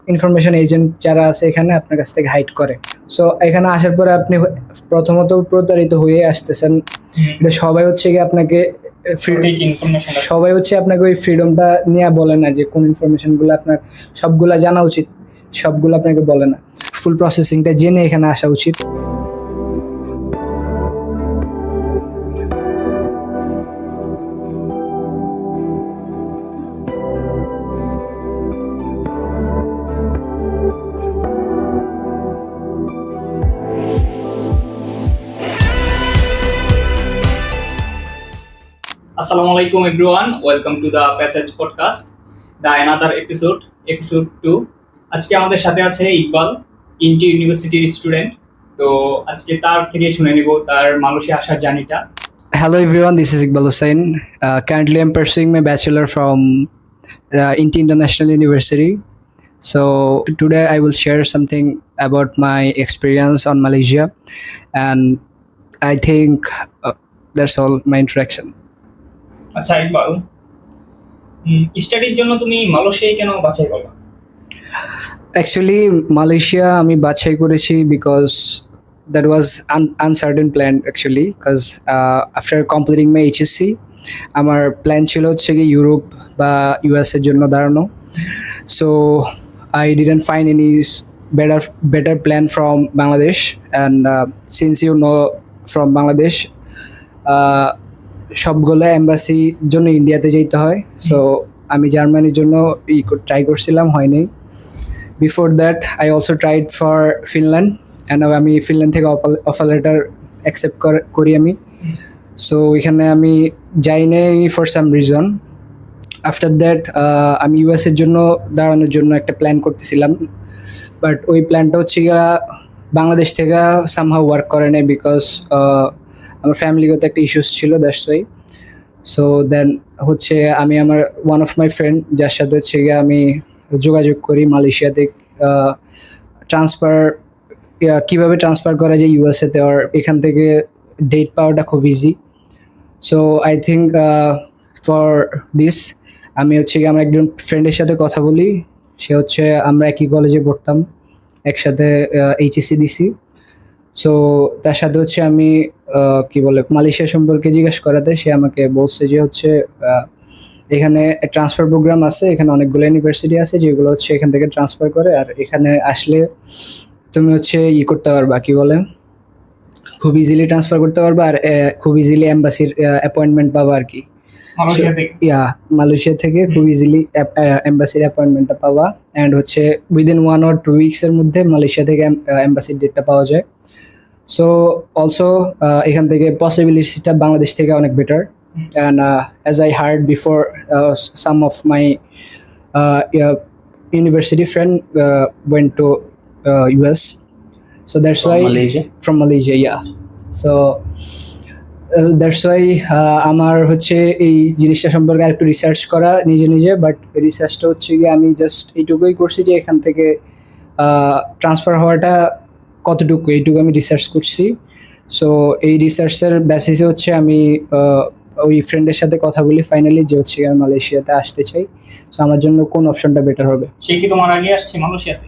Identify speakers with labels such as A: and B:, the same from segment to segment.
A: Information agent যারা আছে এখানে আপনার কাছ থেকে হাইড করে। সো এখানে আসার পরে আপনি প্রথমত প্রতারিত হয়ে আসতেছেন। এটা সবাই হচ্ছে কি আপনাকে সবাই হচ্ছে আপনাকে ওই ফ্রিডমটা নিয়ে বলে না যে কোন ইনফরমেশনগুলো আপনার সবগুলা জানা উচিত, সবগুলো আপনাকে বলে না। ফুল প্রসেসিংটা জেনে এখানে আসা উচিত।
B: Assalamu alaikum everyone, welcome to the Passage podcast, the another episode 2. আজকে আমাদের সাথে আছে ইকবাল, ইন্টি ইউনিভার্সিটির স্টুডেন্ট। তো আজকে তার থেকে শুনে নিব তার মালয়েশিয়া আসার জার্নিটা।
A: Hello everyone, this is Iqbal Hussain. Currently I'm pursuing my bachelor from Inti International University. So today I will share something about my experience on Malaysia, and I think that's all my introduction.
B: আচ্ছা ইকবাল, স্টাডির জন্য তুমি Malaysia কেন বাছাই করলে?
A: Actually Malaysia আমি বাছাই করেছি because that was uncertain plan actually, because after completing my HSC আমার প্ল্যান ছিল হচ্ছে কি ইউরোপ বা ইউএস এর জন্য দাঁড়ানো। So I didn't find any better plan from Bangladesh, and since you know from Bangladesh সবগুলো এম্বাসির জন্য ইন্ডিয়াতে যেতে হয়। সো আমি জার্মানির জন্য ট্রাই করছিলাম, হয়নি। Before that I also tried for Finland, and আমি ফিনল্যান্ড থেকে অফার লেটার অ্যাকসেপ্ট করি আমি। সো এখানে আমি যাই নাই for some reason. After that আমি ইউএসের জন্য দাঁড়ানোর জন্য একটা প্ল্যান করতেছিলাম, বাট ওই প্ল্যানটা হচ্ছে গিয়া বাংলাদেশ থেকে সামহাউ ওয়ার্ক করে নাই, বিকজ আমার ফ্যামিলিগত একটা ইস্যুস ছিল, দ্যাটস ওয়াই। সো দেন হচ্ছে আমি আমার ওয়ান অফ মাই ফ্রেন্ড যার সাথে হচ্ছে গিয়ে আমি যোগাযোগ করি মালয়েশিয়াতে কীভাবে ট্রান্সফার করা যায় ইউএসএতে, আর এখান থেকে ডেট পাওয়াটা খুব easy. So I think for this আমি হচ্ছে গিয়ে আমার একজন ফ্রেন্ডের সাথে কথা বলি। সে হচ্ছে আমরা একই কলেজে পড়তাম, একসাথে এইচএসসি দিছি। সো তার সাথে হচ্ছে আমি কি বলে মালয়েশিয়া সম্পর্কে জিজ্ঞেস করাতে সে আমাকে বলছে যে হচ্ছে এখানে ট্রান্সফার প্রোগ্রাম আছে, এখানে অনেকগুলো ইউনিভার্সিটি আছে যেগুলো হচ্ছে এখান থেকে ট্রান্সফার করে, আর এখানে আসলে তুমি হচ্ছে করতে পারবা, কি বলে খুব ইজিলি ট্রান্সফার করতে পারবা, আর খুব ইজিলি এম্বাসির অ্যাপয়েন্টমেন্ট পাবা আর কি। মালয়েশিয়া থেকে খুব ইজিলি এম্বাসির অ্যাপয়েন্টমেন্টটা পাওয়া, অ্যান্ড হচ্ছে উইদিন 1 or 2 weeks-এর মধ্যে মালয়েশিয়া থেকে এম্বাসির ডেটটা পাওয়া যায়। সো অলসো এখান থেকে পসিবিলিটিসটা বাংলাদেশ থেকে অনেক better, and as I hard before some of my university friend went to US, so that's why from Malaysia, yeah. So that's why আমার হচ্ছে এই জিনিসটা সম্পর্কে একটু রিসার্চ করা নিজে, বাট রিসার্চটা হচ্ছে গিয়ে আমি জাস্ট এইটুকুই করছি যে এখান থেকে ট্রান্সফার হওয়াটা কতটুকু, এইটুকু আমি রিসার্চ করছি। সো এই রিসার্চের বেসিসে হচ্ছে আমি ওই ফ্রেন্ডের সাথে কথা বলি ফাইনালি যে হচ্ছে আমি মালয়েশিয়াতে আসতে চাই। সো আমার জন্য কোন অপশনটা বেটার হবে।
B: সে কি তোমার আগে আসছে মালয়েশিয়াতে?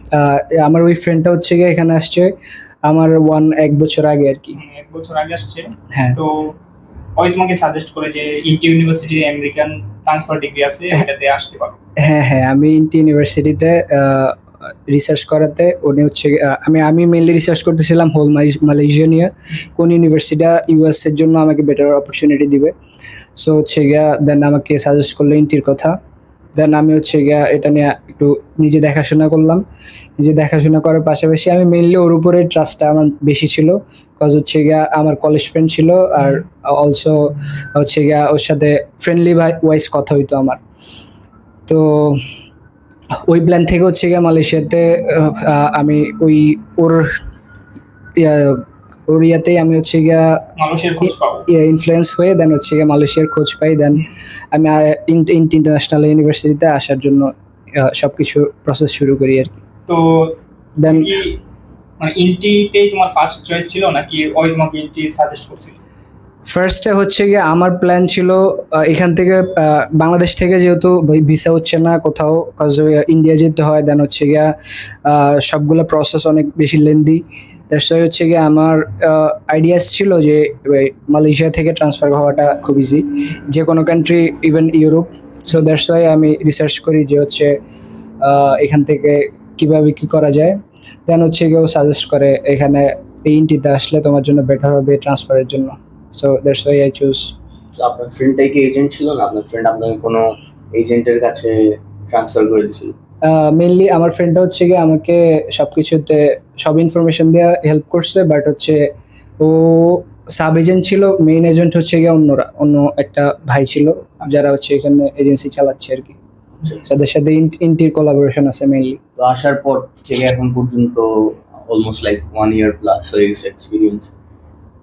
A: আমার ওই ফ্রেন্ডটা হচ্ছে গিয়ে এখানে আসছে আমার 1 বছর আগে আর কি।
B: 1 বছর আগে আসছে।
A: হ্যাঁ।
B: তো ওই তোমাকে সাজেস্ট করে যে ইন্টি ইউনিভার্সিটি আমেরিকান ট্রান্সফার ডিগ্রি আছে, এটাতে আসতে পারো।
A: হ্যাঁ, আমি ইন্টি ইউনিভার্সিটিতে রিসার্চ করাতে উনি হচ্ছে আমি মেইনলি রিসার্চ করতেছিলাম হোল মালয়েশিয়া নিয়ে, কোন ইউনিভার্সিটিটা ইউএস এর জন্য আমাকে বেটার অপরচুনিটি দিবে। সো হচ্ছে গিয়া দেন আমাকে সাজেস্ট করলো ইন্টির কথা। দেন আমি হচ্ছে গিয়া এটা নিয়ে একটু নিজে দেখাশোনা করলাম। নিজে দেখাশোনা করার পাশাপাশি আমি মেইনলি ওর উপরে ট্রাস্টটা আমার বেশি ছিল, বিকজ হচ্ছে গিয়া আমার কলেজ ফ্রেন্ড ছিল, আর অলসো হচ্ছে গিয়া ওর সাথে ফ্রেন্ডলি ওয়াইজ কথা হইতো আমার। তো ওই প্ল্যান থেকে হচ্ছে গিয়ে মালয়েশিয়াতে আমি ওই ওর ইয়াতেই আমি হচ্ছে গিয়া ইনফ্লুয়েন্স হয়ে দেন হচ্ছে গিয়ে মালয়েশিয়ার খোঁজ পাই। দেন আমি ইন্টারন্যাশনাল ইউনিভার্সিটিতে আসার জন্য সবকিছু প্রসেস শুরু করি আর কি।
B: তো দেন মানে ইন্টিতেই তোমার ফার্স্ট চয়েস ছিল নাকি ওই তোমাকে ইন্টি সাজেস্ট করছিল?
A: ফার্স্টে হচ্ছে গিয়ে আমার প্ল্যান ছিল এখান থেকে বাংলাদেশ থেকে যেহেতু ভিসা হচ্ছে না কোথাও, কজ ইন্ডিয়া যেতে হয়, দেন হচ্ছে গিয়া সবগুলো প্রসেস অনেক বেশি লেন্দি। দ্যাটস ওয়াই হচ্ছে গিয়ে আমার আইডিয়াস ছিল যে মালয়েশিয়া থেকে ট্রান্সফার হওয়াটা খুব ইজি, যে কোনো country, even Europe. So that's why আমি রিসার্চ করি যে হচ্ছে এখান থেকে কিভাবে কি করা যায়। দেন হচ্ছে কেউ সাজেস্ট করে এখানে এই ইন্টিতে আসলে তোমার জন্য বেটার হবে ট্রান্সফারের জন্য। So that's why I choose.
C: তো আপনার ফ্রেন্ডটাই কি এজেন্ট ছিল না আপনার ফ্রেন্ড আপনাকে কোনো এজেন্টের কাছে ট্রান্সফার করে দিয়েছিল?
A: মেইনলি আমার ফ্রেন্ডটা হচ্ছে গিয়ে আমাকে সবকিছুতে সব ইনফরমেশন দেওয়া হেল্প করছে, বাট হচ্ছে ও সাব এজেন্ট ছিল, মেইন এজেন্ট হচ্ছে গিয়ে অন্য একটা ভাই ছিল যারা হচ্ছে এখানে এজেন্সি চালাচ্ছে আর কি। তাদের সাথে ইন্টির কোলাবোরেশন আছে মেইনলি।
C: তো আসার পর থেকে এখন পর্যন্ত অলমোস্ট লাইক 1 year প্লাস হয়ে গেছে এক্সপিরিয়েন্স।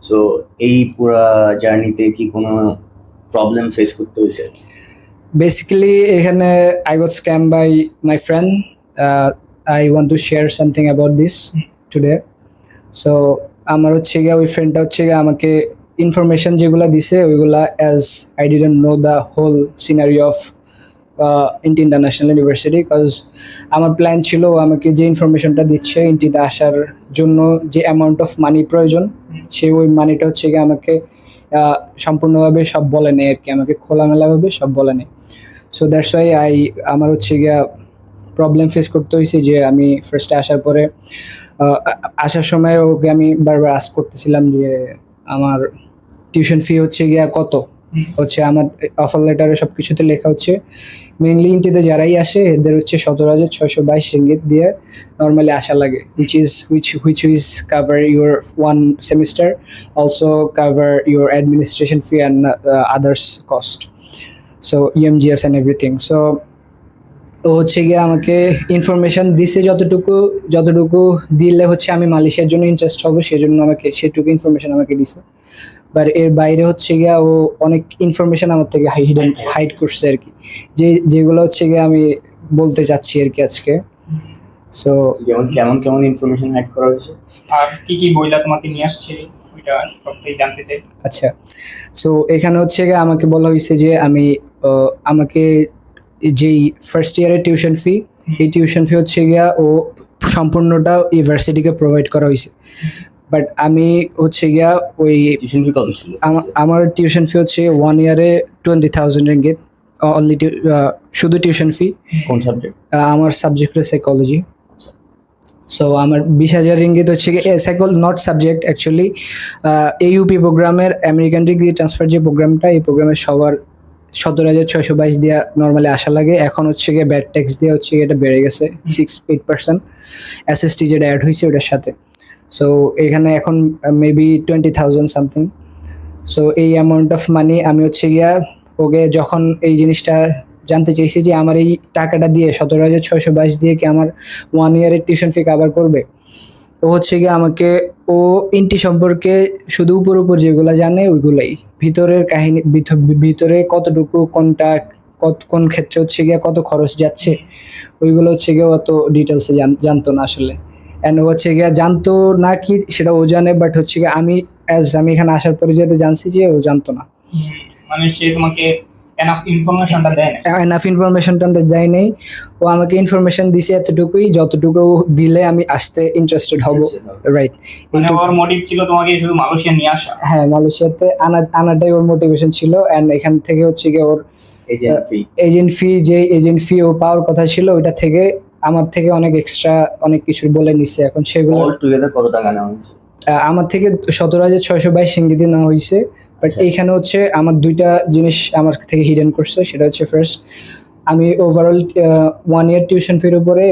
C: সো এই পুরা জার্নিতে কি কোনো প্রবলেম ফেস করতে হয়েছে?
A: Basically, এখানে I got scammed by my friend. I want to share something about this today. So আমার হচ্ছে গিয়ে ওই ফ্রেন্ডটা হচ্ছে গিয়ে আমাকে ইনফরমেশন যেগুলো দিছে ওইগুলা as I didn't know the whole scenario of international university, because আমার প্ল্যান ছিল ও আমাকে যে ইনফরমেশনটা দিচ্ছে ইন্টিতে আসার জন্য যে অ্যামাউন্ট অফ মানি প্রয়োজন, সে ওই মানিটা হচ্ছে গিয়ে আমাকে সম্পূর্ণভাবে সব বলে নেই আর কি, আমাকে খোলামেলাভাবে সব বলে নেই। সো দ্যাটস ওয়াই আমার হচ্ছে গিয়া প্রবলেম ফেস করতে হয়েছে যে আমি ফার্স্টে আসার পরে আসার সময় ওকে আমি বারবার আস্ক করতেছিলাম যে আমার টিউশন ফি হচ্ছে গিয়া কত, হচ্ছে আমার অফার লেটারে সব কিছুতে লেখা হচ্ছে মেইনলি ইন্টিতে যারাই আসে এদের হচ্ছে 17,622 রিঙ্গিত দিয়ে নর্মালি আসা লাগে, which is cover your one semester, also cover your administration fee and others cost, so EMGS and everything. So ও হচ্ছে গিয়ে আমাকে ইনফরমেশন দিছে যতটুকু দিলে হচ্ছে আমি মালয়েশিয়ার জন্য ইন্টারেস্ট হবো, সেজন্য আমাকে সেটুকু ইনফরমেশন আমাকে দিছে। বাট এর বাইরে হচ্ছে গিয়া ও অনেক ইনফরমেশন আমার থেকে হাইড করছে আর কি, যেগুলো হচ্ছে গিয়ে আমি বলতে চাচ্ছি আর কি আজকে। সো
C: যেমন কেমন ইনফরমেশন হাইড করা হয়েছে
B: আর কি বইলা তোমাকে নিয়ে আসছে ওইটা সবটাই জানতে চাই।
A: আচ্ছা, সো এখানে হচ্ছে গিয়ে আমাকে বলা হয়েছে যে আমাকে যেই ফার্স্ট ইয়ারের টিউশন ফি, এই টিউশন ফি হচ্ছে গিয়া ও সম্পূর্ণটা ইউনিভার্সিটিকে প্রোভাইড করা হয়েছে। বাট আমি হচ্ছে গিয়া ওই
C: টিউশন ফি কত ছিল?
A: আমার টিউশন ফি হচ্ছে 1 ইয়ারে 20,000 রিঙ্গিত অনলি, শুধু টিউশন ফি।
C: কোন সাবজেক্ট?
A: আমার সাবজেক্ট হচ্ছে সাইকোলজি। সো আমার 20,000 রিঙ্গিত হচ্ছে নট সাবজেক্ট অ্যাকচুয়ালি, AUP প্রোগ্রামের আমেরিকান ডিগ্রি ট্রান্সফার যে প্রোগ্রামটা, এই প্রোগ্রামের সবার 17,622 দিয়া নর্মালি আসা লাগে। এখন হচ্ছে গিয়ে ব্যাড ট্যাক্স দিয়ে হচ্ছে এটা বেড়ে গেছে 6-8%, SST যেটা অ্যাড হয়েছে ওটার সাথে। সো এখানে এখন মেবি 20,000 সামথিং। সো এই অ্যামাউন্ট অফ মানি আমি হচ্ছে গিয়া ওকে যখন এই জিনিসটা জানতে চাইছি যে আমার এই টাকাটা দিয়ে 17,622 দিয়ে কি আমার 1 ইয়ারের টিউশন ফি কভার করবে, ও হচ্ছে গিয়ে আমাকে ও ইন্টি সম্পর্কে শুধু উপর যেগুলো জানে ওইগুলাই, ভিতরের কাহিনী ভিতরে কতটুকু কোন ক্ষেত্রে হচ্ছে গিয়ে কত খরচ যাচ্ছে ওইগুলো হচ্ছে গিয়ে অত ডিটেলসে জানতো না আসলে। অ্যান্ড হচ্ছে গিয়ে জানতো না কি সেটা ও জানে, বাট হচ্ছে গিয়ে আমি এখানে আসার পরে যেতে জানছি যে ও জানতো না,
B: মানে সে তোমাকে এনাফ ইনফরমেশনটা
A: দেয় নাই। ও আমাকে ইনফরমেশন দিছে এতটুকুই যতটুকু দিলে আমি আসতে ইন্টারেস্টেড হব, রাইট।
B: মানে ওর মোটিভ ছিল তোমাকে শুধু মালয়েশিয়া নিয়ে আসা।
A: হ্যাঁ, মালয়েশিয়াতে আনাটাই ওর মোটিভেশন ছিল। অ্যান্ড এখান থেকে হচ্ছে গিয়ে ওর এজেন্ট ফি ও পাওয়ার কথা ছিল, ওইটা থেকে আমার থেকে অনেক এক্সট্রা অনেক কিছু বলে নিছে। এখন সেগুলো
C: অল টুগেদার কত টাকা নেওয়া হয়েছে?
A: আমার থেকে 17,622 রিঙ্গিত নেওয়া হয়েছে। বাট এইখানে হচ্ছে আমার দুইটা জিনিস আমার থেকে হিডেন করছে। সেটা হচ্ছে ফার্স্ট, আমি ওভারঅল 1 ইয়ার টিউশন ফির উপরে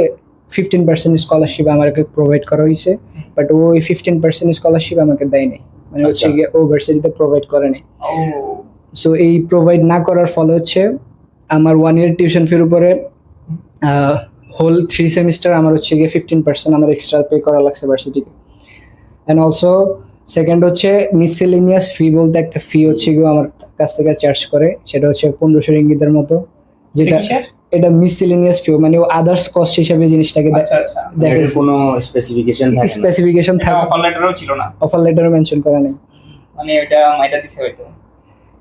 A: 15% স্কলারশিপ আমাকে প্রোভাইড করা হয়েছে, বাট ওই 15% স্কলারশিপ আমাকে দেয় নাই, মানে হচ্ছে গিয়ে ইউনিভার্সিটিতে প্রোভাইড করে নাই। সো এই প্রোভাইড না করার ফলে হচ্ছে আমার 1 ইয়ার টিউশন ফির উপরে হোল 3 সেমিস্টার আমার হচ্ছে গিয়ে 15% আমার এক্সট্রা পে করা লাগছে ভার্সিটিকে। অ্যান্ড অলসো সেকেন্ড হচ্ছে মিসেলেনিয়াস ফি বলতে একটা ফি হচ্ছে গিয়ে আমার কাছ থেকে চার্জ করে, সেটা হচ্ছে 1500 রিঙ্গিতের মতো, যেটা এটা মিসেলেনিয়াস ফি, মানে ও আদার্স কস্ট হিসেবে জিনিসটাকে
C: দেখে কোনো স্পেসিফিকেশন থাকে
A: অফার লেটারও মেনশন করা নেই।
B: মানে ওটা মাইটা দিছে হয়তো।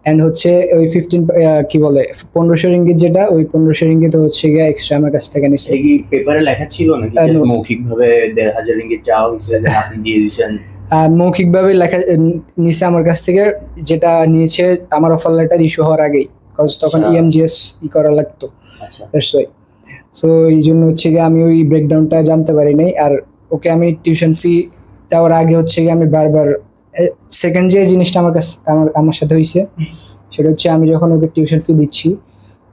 A: অ্যান্ড হচ্ছে ওই 15 কি বলে 1500 রিঙ্গিত, যেটা ওই 1500 রিঙ্গিত হচ্ছে গিয়ে এক্সট্রা আমার কাছ থেকে নিছে।
C: এটা কি পেপারে লেখা ছিল নাকি
A: no.
C: just মৌখিকভাবে 1500 রিঙ্গিত চাওয়া হয়েছে দেন আপনি দিয়ে দিয়েছেন?
A: মৌখিকভাবে লেখা নিছে আমার কাছ থেকে, যেটা নিয়েছে আমার অফার লেটার ইস্যু হওয়ার আগেই, কজ তখন
C: আচ্ছা।
A: ইএমজিএস করা লাগতো।
C: আচ্ছা
A: দ্যাটস ওয়াই। সো এই জন্য হচ্ছে গিয়ে আমি ওই ব্রেকডাউনটা জানতে পারি নাই। আর ওকে আমি টিউশন ফি দেওয়ার আগে হচ্ছে গিয়ে আমি বারবার সেকেন্ড যে জিনিসটা আমার সাথে হয়েছে সেটা হচ্ছে আমি যখন ওকে টিউশন ফি দিচ্ছি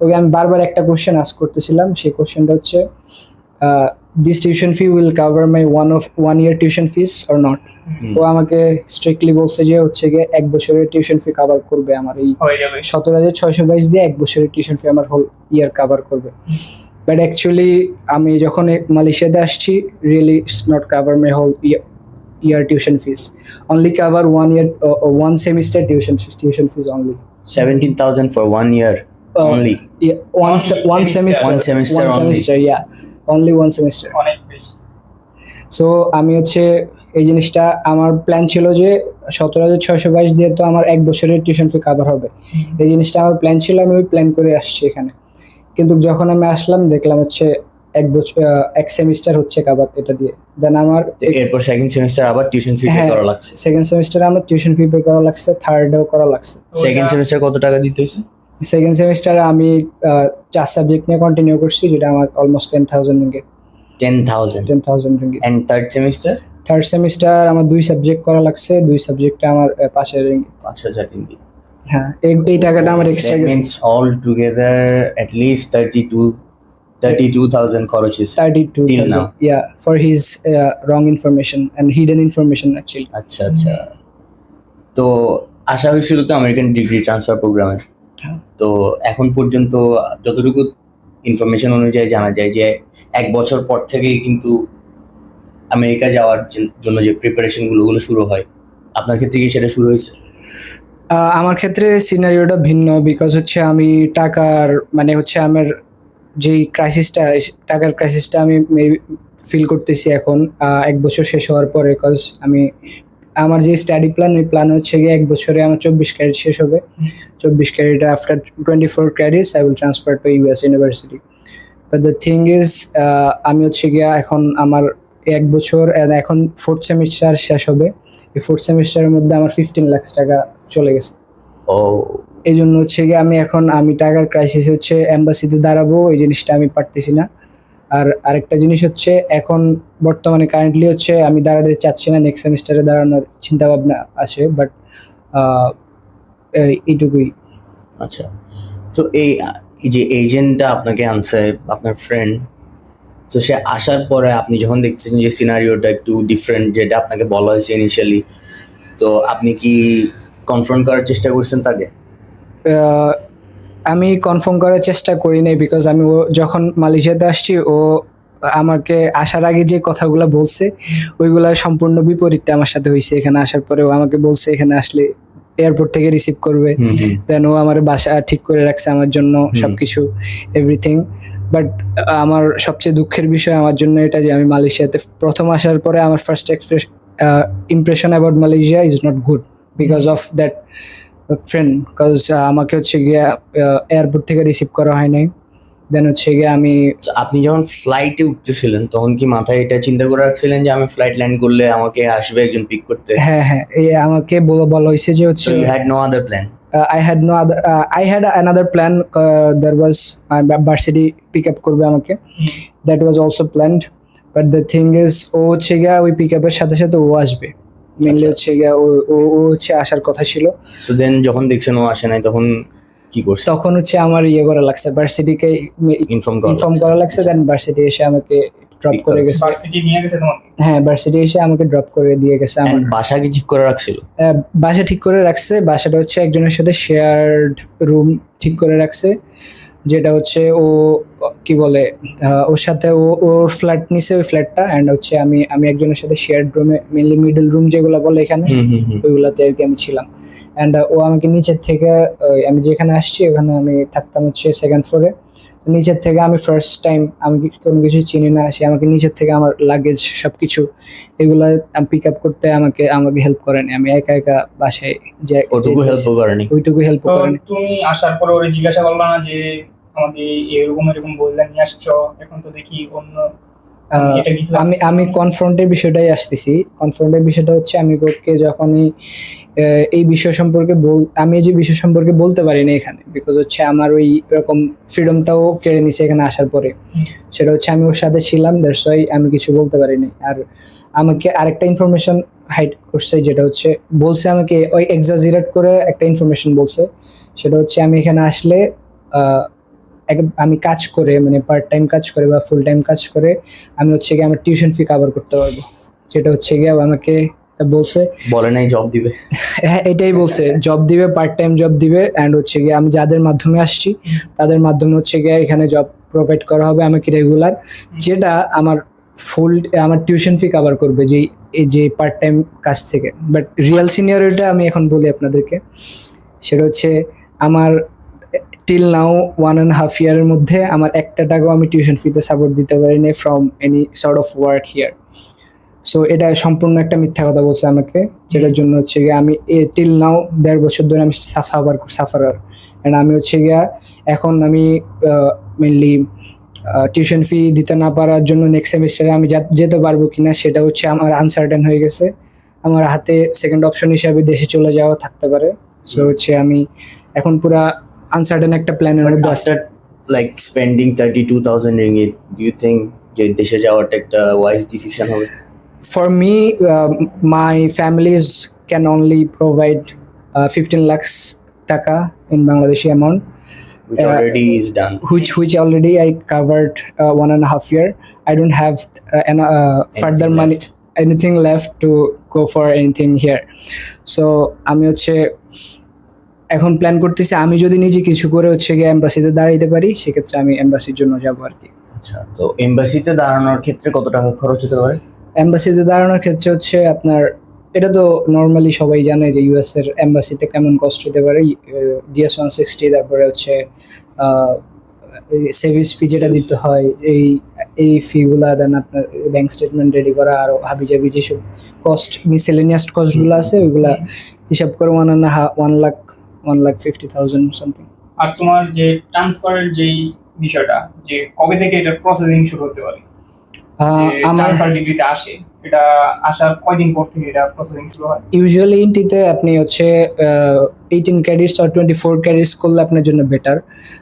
A: ওকে আমি বারবার একটা কোশ্চেন আস্ক করতেছিলাম। সেই কোশ্চেনটা হচ্ছে this tuition fee will cover my one year tuition fees or not. ও আমাকে স্ট্রিক্টলি বলছে যে হচ্ছে গিয়ে 1 বছরের টিউশন ফি কাভার করবে আমার এই
B: হয়ে যাবে।
A: 17,622 দিয়ে 1 বছরের টিউশন ফি আমার হোল ইয়ার কাভার করবে। বাট অ্যাকচুয়ালি আমি যখন মালয়েশিয়াতে আসছি, really it's not cover my whole year tuition fees, only cover 1 year 1 semester tuition fees only.
C: 17,000 for 1 year only?
A: Yeah, one semester.
C: One semester
A: One
C: only.
A: semester, yeah, only one semester.
B: অনেক বেশি।
A: So আমি হচ্ছে এই জিনিসটা আমার plan ছিল যে 17,622 দিয়ে তো আমার 1 বছরের টিউশন ফি কাভার হবে। এই জিনিসটা আমার প্ল্যান ছিল, আমি ওই প্ল্যান করে আসছি এখানে। কিন্তু যখন আমি আসলাম দেখলাম হচ্ছে 1 বছর 1 সেমিস্টার হচ্ছে কাভার এটা দিয়ে। দেন আমার
C: এরপর সেকেন্ড সেমিস্টার আবার টিউশন ফি পে
A: হ্যাঁ,
C: করা লাগছে?
A: সেকেন্ড সেমিস্টারে আমার টিউশন ফি পে করা লাগছে, থার্ডেও করা লাগছে।
C: সেকেন্ড সেমিস্টার কত টাকা দিতে হয়েছে?
A: সেকেন্ড সেমিস্টারে আমি 4 সাবজেক্ট নিয়ে কন্টিনিউ করছি, যেটা আমার almost 10,000 ringgit.
C: 10,000
A: ringgit.
C: And third semester?
A: Third semester আমার 2 সাবজেক্ট করা লাগছে, 2 সাবজেক্টে আমার 5,000 রিঙ্গিত।
C: 5,000 রিঙ্গিত।
A: হ্যাঁ, এই টাকাটা আমার এক্সট্রা
C: That
A: গেছে।
C: means all together at least 32,000 খরচ হয়েছে
A: 32
C: till now.
A: yeah, for his wrong information and hidden information actually.
C: আচ্ছা আচ্ছা। তো আশা হয়েছিল তো আমেরিকান ডিগ্রি ট্রান্সফার প্রোগ্রামে, তো এখন পর্যন্ত যতটুকু ইনফরমেশন অনুযায়ী জানা যায় যে 1 বছর পর থেকেই কিন্তু আমেরিকা যাওয়ার জন্য যে প্রিপারেশন গুলো শুরু হয়, আপনার ক্ষেত্রে কি সেটা শুরু হয়েছে?
A: আমার ক্ষেত্রে সিনারিওটা ভিন্ন, বিকজ হচ্ছে আমি টাকার মানে হচ্ছে আমার যেই টাকার ক্রাইসিসটা আমি ফিল করতেছি এখন 1 বছর শেষ হওয়ার পরে। বিকজ আমার যে স্টাডি প্ল্যান, ওই প্ল্যান হচ্ছে গিয়ে 1 বছরে আমার 24 ক্রেডিট শেষ হবে। 24 credit after 24 credits I will transfer to US university. But the thing is আমি হচ্ছে গিয়া এখন আমার 1 বছর এখন 4th সেমিস্টার শেষ হবে। এই 4th সেমিস্টারের মধ্যে আমার 15 লাখ টাকা চলে গেছে।
C: ও
A: এই জন্য হচ্ছে গিয়ে আমি টাকার ক্রাইসিস হচ্ছে এম্বাসিতে দাঁড়াবো, এই জিনিসটা আমি পারতেছি না। আর আরেকটা জিনিস হচ্ছে এখন বর্তমানে কারেন্টলি হচ্ছে আমি দাঁড়াতে চাচ্ছি না, নেক্সট সেমিস্টারে দাঁড়ানোর চিন্তা ভাবনা আছে, বাট এইটুকুই।
C: আচ্ছা, তো এই যে এজেন্টটা আপনাকে আনছে আপনার ফ্রেন্ড, তো সে আসার পরে আপনি যখন দেখছেন যে সিনারিওটা একটু ডিফারেন্ট যেটা আপনাকে বলা হয়েছে ইনিশিয়ালি, তো আপনি কি কনফার্ম করার চেষ্টা করছেন তাকে?
A: আমি কনফার্ম করার চেষ্টা করি নাই, বিকজ আমি যখন মালয়েশিয়াতে আসছি ও আমাকে আসার আগে যে কথাগুলো বলছে ওইগুলা সম্পূর্ণ বিপরীতে আমার সাথে হয়েছে। এখানে আসার পরে ও আমাকে বলছে এখানে আসলে এয়ারপোর্ট থেকে রিসিভ করবে, দেন ও আমার বাসা ঠিক করে রাখছে আমার জন্য সবকিছু এভরিথিং। বাট আমার সবচেয়ে দুঃখের বিষয় আমার জন্য এটা যে আমি মালয়েশিয়াতে প্রথম আসার পরে আমার first impression about Malaysia is not good because of that friend. Because আমাকে হচ্ছে গিয়া এয়ারপোর্ট থেকে রিসিভ করা হয় নাই। দেন হচ্ছে গিয়ে
C: আপনি যখন ফ্লাইটে উঠতেছিলেন তখন কি মাথায় এটা চিন্তা করে রাখছিলেন যে আমি ফ্লাইট ল্যান্ড করলে আমাকে আসবে একজন পিক করতে?
A: হ্যাঁ, এই আমাকে বলা হয়েছে যে হচ্ছে
C: you had no other plan?
A: I had another plan. There was my varsity pick up করবে আমাকে, that was also planned, but the thing is ও হচ্ছে গিয়া ওই পিক আপের সাথে সাথে ও আসবে মেনলি হচ্ছে গিয়া ও হচ্ছে আসার কথা ছিল।
C: সো দেন যখন দেখছেন ও আসে নাই তখন কি করছে?
A: তখন হচ্ছে আমার করা লাগছে, ভার্সিটিকে ইনফর্ম করা লাগছে। দেন ভার্সিটি এসে আমাকে ড্রপ করে গেছে।
B: ভার্সিটি নিয়ে গেছে তোমাকে?
A: হ্যাঁ, ভার্সিটি এসে আমাকে ড্রপ করে দিয়ে গেছে। আমার
C: বাসা কি ঠিক করে রাখছিল?
A: বাসা ঠিক করে রাখছে। বাসাটা হচ্ছে একজনের সাথে শেয়ার্ড রুম ঠিক করে রাখছে, যেটা হচ্ছে ও কি বলে ওর সাথে ওর ফ্ল্যাট নিছে ওই ফ্ল্যাটটা, অ্যান্ড হচ্ছে আমি একজনের সাথে শেয়ার্ড রুমে, মেনলি মিডল রুম যেগুলো বলে এখানে, ওইগুলাতে আর কি আমি ছিলাম। অ্যান্ড ও আমাকে নিচের থেকে আমি যেখানে আসছি ওখানে আমি থাকতাম হচ্ছে 2nd ফ্লোরে, নিচের থেকে আমি ফার্স্ট টাইম, আমি কোনো কিছু চিনি না, সে আমাকে নিচের থেকে আমার লাগেজ সবকিছু এগুলো পিক আপ করতে আমাকে আমাকে হেল্প করেনি। আমি একা একা বাসায় যে
C: ওটুকু হেল্প করেনি।
A: ওইটুকু হেল্প
B: তো
A: করেনি।
B: তুমি আসার পরে ওরে জিজ্ঞাসা করলা না যে আমাকে এরকম এরকম বললে নিয়ে আসছো, এখন তো দেখি অন্য এটা কিছু
A: আমি আমি কনফ্রন্টের বিষয়টাই আসতেছি। কনফ্রন্টের বিষয়টা হচ্ছে আমি ওকে যখনই এই বিষয় সম্পর্কে আমি যে বিষয় সম্পর্কে বলতে পারি না এখানে, বিকজ হচ্ছে আমার ওই রকম ফ্রিডমটাও কেড়ে নিছে এখানে আসার পরে। সেটা হচ্ছে আমি ওর সাথে ছিলাম, দ্যাটস ওয়াই আমি কিছু বলতে পারিনি। আর আমাকে আরেকটা ইনফরমেশন হাইড করছে, যেটা হচ্ছে বলছে আমাকে ওই এক্সাজারেট করে একটা ইনফরমেশন বলছে। সেটা হচ্ছে আমি এখানে আসলে আমি কাজ করে, মানে পার্ট টাইম কাজ করে বা ফুল টাইম কাজ করে আমি হচ্ছে গিয়ে আমার টিউশন ফি কভার করতে পারবো। যেটা হচ্ছে গিয়ে আমাকে বলছে,
C: বলে নাই জব দিবে।
A: হ্যাঁ এটাই বলছে, জব দিবে, পার্ট টাইম জব দিবে। অ্যান্ড হচ্ছে গিয়ে আমি যাদের মাধ্যমে আসছি তাদের মাধ্যমে হচ্ছে গিয়ে এখানে জব প্রোভাইড করা হবে আমাকে রেগুলার, যেটা আমার আমার টিউশন ফি কভার করবে যে পার্ট টাইম কাজ থেকে। বাট রিয়েল সিনিয়রিটা আমি এখন বলি আপনাদেরকে, সেটা হচ্ছে আমার টিল নাও 1.5 ইয়ারের মধ্যে আমার একটা টাকাও আমি টিউশন ফিতে সাপোর্ট দিতে পারিনি from any sort of work here. So এটা সম্পূর্ণ একটা মিথ্যা কথা বলছে আমাকে, যেটার জন্য হচ্ছে গিয়ে আমি টিল নাও 1.5 বছর ধরে আমি সাফারার। অ্যান্ড আমি হচ্ছে গিয়া এখন আমি মেনলি টিউশন ফি দিতে না পারার জন্য নেক্সট সেমিস্টারে আমি যেতে পারবো কিনা সেটা হচ্ছে আমার আনসার্টেন হয়ে গেছে। আমার হাতে সেকেন্ড অপশন হিসাবে দেশে চলে যাওয়া থাকতে পারে। সো হচ্ছে আমি এখন পুরা আনসার্টেন একটা প্ল্যানের মধ্যে আছি।
C: After like spending 32,000 ringgit, do you think যে দেশে যাওয়াটা একটা ওয়াইজ ডিসিশন হবে?
A: For me, my families can only provide 15 lakhs taka in Bangladeshi amount,
C: Which already is done.
A: which already I covered 1.5 year. I don't have further
C: Anything
A: money, anything left to go for anything here. So আমি হচ্ছে এখন plan করতেছি, আমি যদি নিজে কিছু করে হচ্ছে গিয়ে এম্বাসিতে দাঁড়াইতে পারি সেক্ষেত্রে আমি এম্বাসির জন্য যাবো আর কি।
C: আচ্ছা, তো এমবাসিতে দাঁড়ানোর ক্ষেত্রে কত টাকা খরচ হতে পারে?
A: এম্বাসিতে দাঁড়ানোর ক্ষেত্রে হচ্ছে আপনার, এটা তো নর্মালি সবাই জানে যে ইউএস এর এম্বাসিতে কেমন কস্ট হতে পারে। DS-160, তারপরে হচ্ছে সার্ভিস ফি যেটা দিতে হয়, এই ফিগুলা, দেন আপনার ব্যাংক স্টেটমেন্ট রেডি করা, আরও হাবিজাবি যেসব কস্ট, মিসেলেনিয়াস কস্টগুলো আছে ওইগুলা হিসাব করে 1,50,000 সামথিং।
B: আর তোমার যে ট্রান্সফারের যেই বিষয়টা, যে কবে থেকে এটা প্রসেসিং শুরু হতে পারে,
A: আমার
B: ট্রান্সফার ডিগ্রিতে আসে, এটা আসার কয়দিন পর থেকে এটা প্রসেসিং শুরু হয়?
A: ইউজুয়ালি ইন্টিতে আপনি হচ্ছে 18 ক্রেডিটস আর 24 ক্রেডিটস করলে আপনার জন্য বেটার।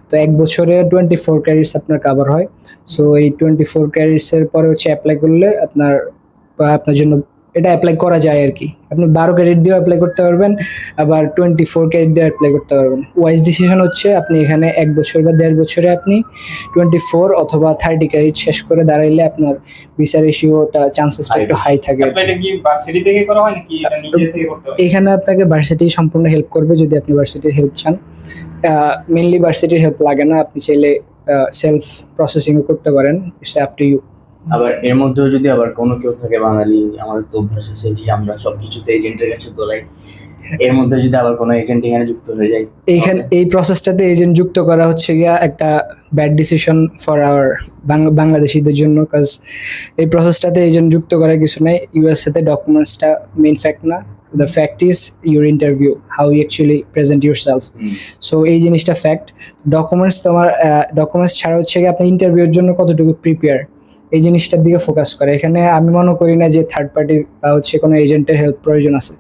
A: তো 1 বছরে 24 ক্রেডিটস আপনার কভার হয়। সো এই 24 ক্রেডিটসের পরে হচ্ছে অ্যাপ্লাই করলে আপনার জন্য এটা অ্যাপ্লাই করা যায় আর কি। আপনি 12 ক্রেডিট দিয়েও অ্যাপ্লাই করতে পারবেন, আবার 24 ক্রেডিট দিয়ে অ্যাপ্লাই করতে পারবেন। ওয়াইজ ডিসিশন হচ্ছে আপনি এখানে 1 বছর বা 1.5 বছরে আপনি 24 অথবা 30 ক্রেডিট শেষ করে দাঁড়াইলে আপনার ভিসা রেশিওটা চান্সেসটা একটু হাই থাকে।
B: অ্যাপ্লাইটা কি ভার্সিটি থেকে করা হয় নাকি এটা নিজে থেকে করতে হয়?
A: এখানে আপনাকে ভার্সিটি সম্পূর্ণ হেল্প করবে যদি আপনি ভার্সিটির হেল্প চান। মেইনলি ভার্সিটির হেল্প লাগে না, আপনি চাইলে সেলফ প্রসেসিংও করতে পারেন, ইটস আপ টু ইউ।
C: আবার এর মধ্যেও যদি আবার কোনো কেউ থাকে বাঙালি, আমাদের তো অভ্যাস আছে যে আমরা সবকিছুতে এজেন্টের কাছে দোলাই, এর মধ্যে যদি আবার কোনো এজেন্ট এখানে যুক্ত হয়ে যায়,
A: এই প্রসেসটাতে এজেন্ট যুক্ত করা হচ্ছে গিয়া একটা ব্যাড ডিসিশন ফর আওয়ার বাংলাদেশিদের জন্য, কাজ এই প্রসেসটাতে এজেন্ট যুক্ত করার কিছু নাই। ইউএসএতে ডকুমেন্টসটা মেইন ফ্যাক্ট না, the fact is your interview, how you actually present yourself. So এই জিনিসটা ফ্যাক্ট। ডকুমেন্টস ছাড়া হচ্ছে গিয়ে আপনি ইন্টারভিউর জন্য কতটুকু প্রিপেয়ার, এই জিনিসটার দিকে ফোকাস করে। এখানে আমি মনে করি না যে থার্ড পার্টি বা হচ্ছে কোনো এজেন্টের হেল্প প্রয়োজন আছে,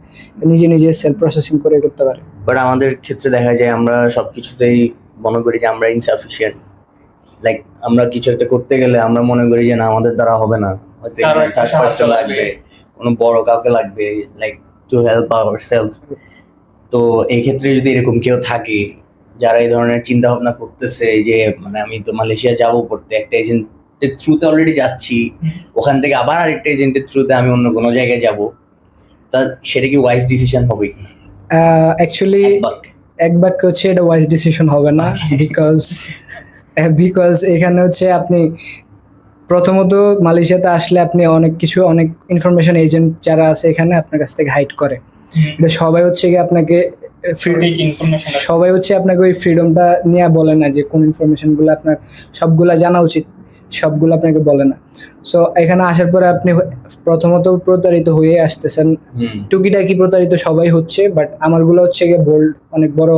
A: নিজে সেলফ প্রসেসিং করে করতে পারে।
C: বাট আমাদের ক্ষেত্রে দেখা যায় আমরা সবকিছুতেই মনে করি যে আমরা ইনসাফিসিয়েন্ট। লাইক আমরা কিছু একটা করতে গেলে আমরা মনে করি যে না, আমাদের দ্বারা হবে না, হয়তো থার্ড পার্সন লাগবে, কোনো বড় কাউকে লাগবে, লাইক টু হেল্প আওয়ারসেলফ। তো এই ক্ষেত্রে যদি এরকম কেউ থাকে যারা এই ধরনের চিন্তা ভাবনা করতেছে যে মানে আমি তো মালয়েশিয়া যাবো পড়তে, একটা এজেন্টের থ্রুতে অলরেডি যাচ্ছি, ওখান থেকে আবার আরেকটা এজেন্টের থ্রুতে আমি অন্য কোনো জায়গায় যাব, তা সেটা কি ওয়াইজ ডিসিশন হবে?
A: অ্যাকচুয়ালি এক বাক্য হচ্ছে এটা ওয়াইজ ডিসিশন হবে না, বিকজ এখানে হচ্ছে আপনি প্রথমত মালয়েশিয়াতে আসলে আপনি অনেক ইনফরমেশন এজেন্ট যারা আছে এখানে আপনার কাছ থেকে হাইড করে। এটা সবাই হচ্ছে গিয়ে আপনাকে
B: সঠিক ইনফরমেশন
A: সবাই হচ্ছে আপনাকে ওই ফ্রিডমটা নিয়ে বলে না যে কোন ইনফরমেশনগুলো আপনার সবগুলা জানা উচিত, সবগুলো আপনাকে বলে না। সো এখানে আসার পরে আপনি প্রথমত প্রতারিত হয়ে আসতেছেন, টুকিটাকি প্রতারিত সবাই হচ্ছে, বাট আমারগুলো হচ্ছে গিয়ে বোল্ড অনেক বড়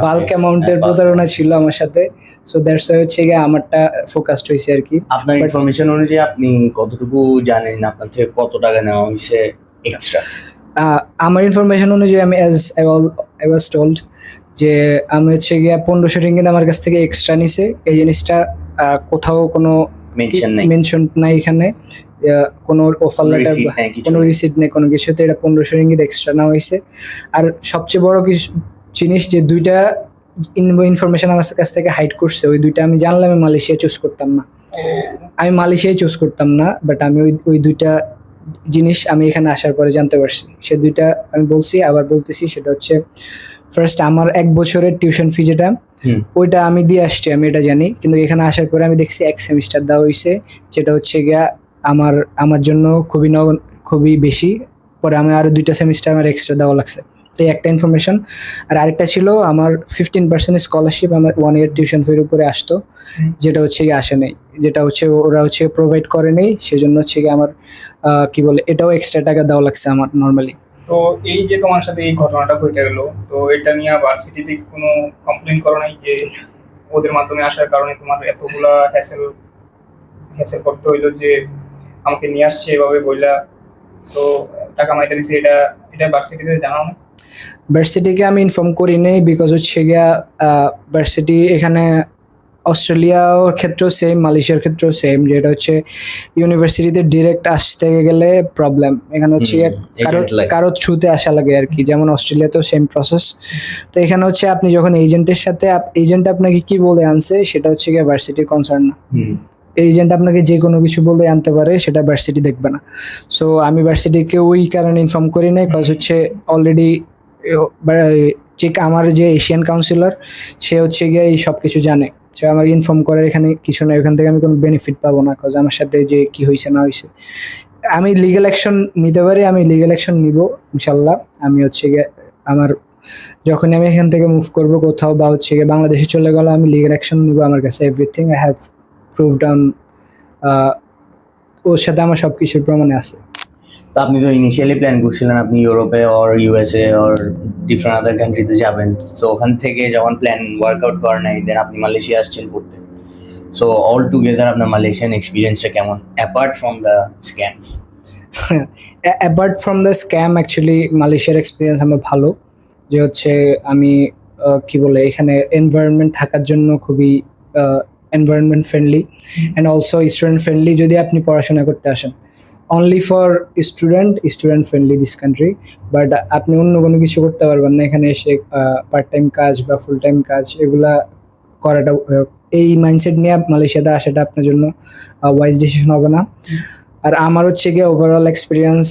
A: বাল্ক অ্যামাউন্টের প্রতারণা ছিল আমার সাথে। সো দ্যাটস ওয়াই হচ্ছে গিয়ে আমারটা ফোকাসড হয়েছে আর কি।
C: আপনার ইনফরমেশন অনুযায়ী আপনি কতটুকু জানেন আপনার থেকে কত টাকা নেওয়া হয়েছে এক্সট্রা?
A: আমার ইনফরমেশন অনুযায়ী আমি আই ওয়াজ টোল্ড যে আমি হচ্ছে গিয়ে 1500 রিঙ্গিত আমার কাছ থেকে এক্সট্রা নিছে। এই জিনিসটা কোথাও কোনো মেনশন নাই এখানে, কোনো অফার লেটার কোনো রিসিপ্ট নেই কোনো কিছুতে। এটা 1500 রিঙ্গিত এক্সট্রা নেওয়া হয়েছে। আর সবচেয়ে বড় কিছু জিনিস যে দুইটা ইনফরমেশন আমার কাছ থেকে হাইড করছে, ওই দুইটা আমি জানলে আমি মালয়েশিয়া চুজ করতাম না, বাট আমি ওই দুইটা জিনিস আমি এখানে আসার পরে জানতে পারছি। সে দুইটা আমি বলছি, আবার বলতেছি। সেটা হচ্ছে ফার্স্ট আমার 1 বছরের টিউশন ফি যেটা, ওইটা আমি দিয়ে আসছি, আমি এটা জানি। কিন্তু এখানে আসার পরে আমি দেখছি 1 সেমিস্টার দেওয়া হয়েছে, যেটা হচ্ছে গিয়া আমার জন্য খুবই বেশি। পরে আমি আরো 2টা সেমিস্টার আমার এক্সট্রা দেওয়া লাগছে। এই একটা ইনফরমেশন। আর আরেকটা ছিল আমার 15% স্কলারশিপ আমার 1 ইয়ার টিউশন ফির উপরে আসতো, যেটা হচ্ছে গিয়ে আসে নাই, যেটা হচ্ছে ওরা হচ্ছে প্রোভাইড করে নেই। সেজন্য হচ্ছে গিয়ে আমার কি বলে এটাও এক্সট্রা টাকা দেওয়া লাগছে আমার নর্মালি।
B: তো এই যে তোমার সাথে এই ঘটনাটা ঘটে গেল, তো এটা নিয়ে ভার্সিটিতে কোনো কমপ্লেইন করো নাই যে ওদের মাধ্যমে আসার কারণে তোমার এতগুলা হ্যাসেল করতে হইলো, যে আমাকে নিয়ে আসছে এভাবে বইলা, তো টাকা মাইটা দিছে, এটা ভার্সিটিতে জানাও না?
A: ভার্সিটিকে আমি ইনফর্ম করি নাই, বিকজ হচ্ছে গিয়া ভার্সিটি এখানে অস্ট্রেলিয়ার ক্ষেত্রেও সেম, মালয়েশিয়ার ক্ষেত্রেও সেম, যেটা হচ্ছে ইউনিভার্সিটিতে ডিরেক্ট আসতে গেলে প্রবলেম। এখানে হচ্ছে কারো থ্রুতে আসা লাগে আর কি, যেমন অস্ট্রেলিয়াতেও সেম প্রসেস। তো এখানে হচ্ছে আপনি যখন এজেন্ট আপনাকে কি বলে আনছে, সেটা হচ্ছে গিয়ে ভার্সিটির কনসার্ন না। এজেন্ট আপনাকে যে কোনো কিছু বলতে আনতে পারে, সেটা ভার্সিটি দেখবে না। সো আমি ভার্সিটিকে ওই কারণে ইনফর্ম করি নাই, কজ হচ্ছে অলরেডি আমার যে এশিয়ান কাউন্সিলর, সে হচ্ছে গিয়ে এই সব কিছু জানে। সে আমাকে ইনফর্ম করার এখানে কিছু না, ওখান থেকে আমি কোনো বেনিফিট পাবো না, কজ আমার সাথে যে কি হয়েছে না হয়েছে। আমি লিগ্যাল অ্যাকশন নিতে পারি, আমি লিগ্যাল অ্যাকশন নিব ইনশাল্লাহ। আমি হচ্ছে গিয়ে যখনই আমি এখান থেকে মুভ করবো কোথাও, বা হচ্ছে গিয়ে বাংলাদেশে চলে গেলে, আমি লিগ্যাল অ্যাকশন নিব। আমার কাছে everything I have proved on, ওর সাথে আমার সব কিছুর প্রমাণে আছে।
C: তো আপনি তো ইনিশিয়ালি প্ল্যান করছিলেন আপনি ইউরোপে অর ইউএসএ অর ডিফারেন্ট আদার কান্ট্রিতে যাবেন। সো ওখান থেকে যখন প্ল্যান ওয়ার্কআউট করে নাই, দেন আপনি মালয়েশিয়া আসছেন পড়তে। সো অল টুগেদার আপনার মালয়েশিয়ান এক্সপিরিয়েন্সটা কেমন, apart from the scam?
A: Apart from the scam, actually মালয়েশিয়ার এক্সপিরিয়েন্স আমার ভালো। যে হচ্ছে আমি কি বলে এখানে এনভায়রনমেন্ট থাকার জন্য খুবই environment friendly and also student friendly. যদি আপনি পড়াশোনা করতে আসেন, only for student friendly this country, but আপনি অন্য কোনো কিছু করতে পারবেন না এখানে এসে। পার্ট টাইম কাজ বা ফুল টাইম কাজ এগুলা করাটা, এই মাইন্ডসেট নিয়ে মালয়েশিয়াতে আসাটা আপনার জন্য ওয়াইজ ডিসিশন হবে না। আর আমার হচ্ছে গিয়ে ওভারঅল এক্সপিরিয়েন্স,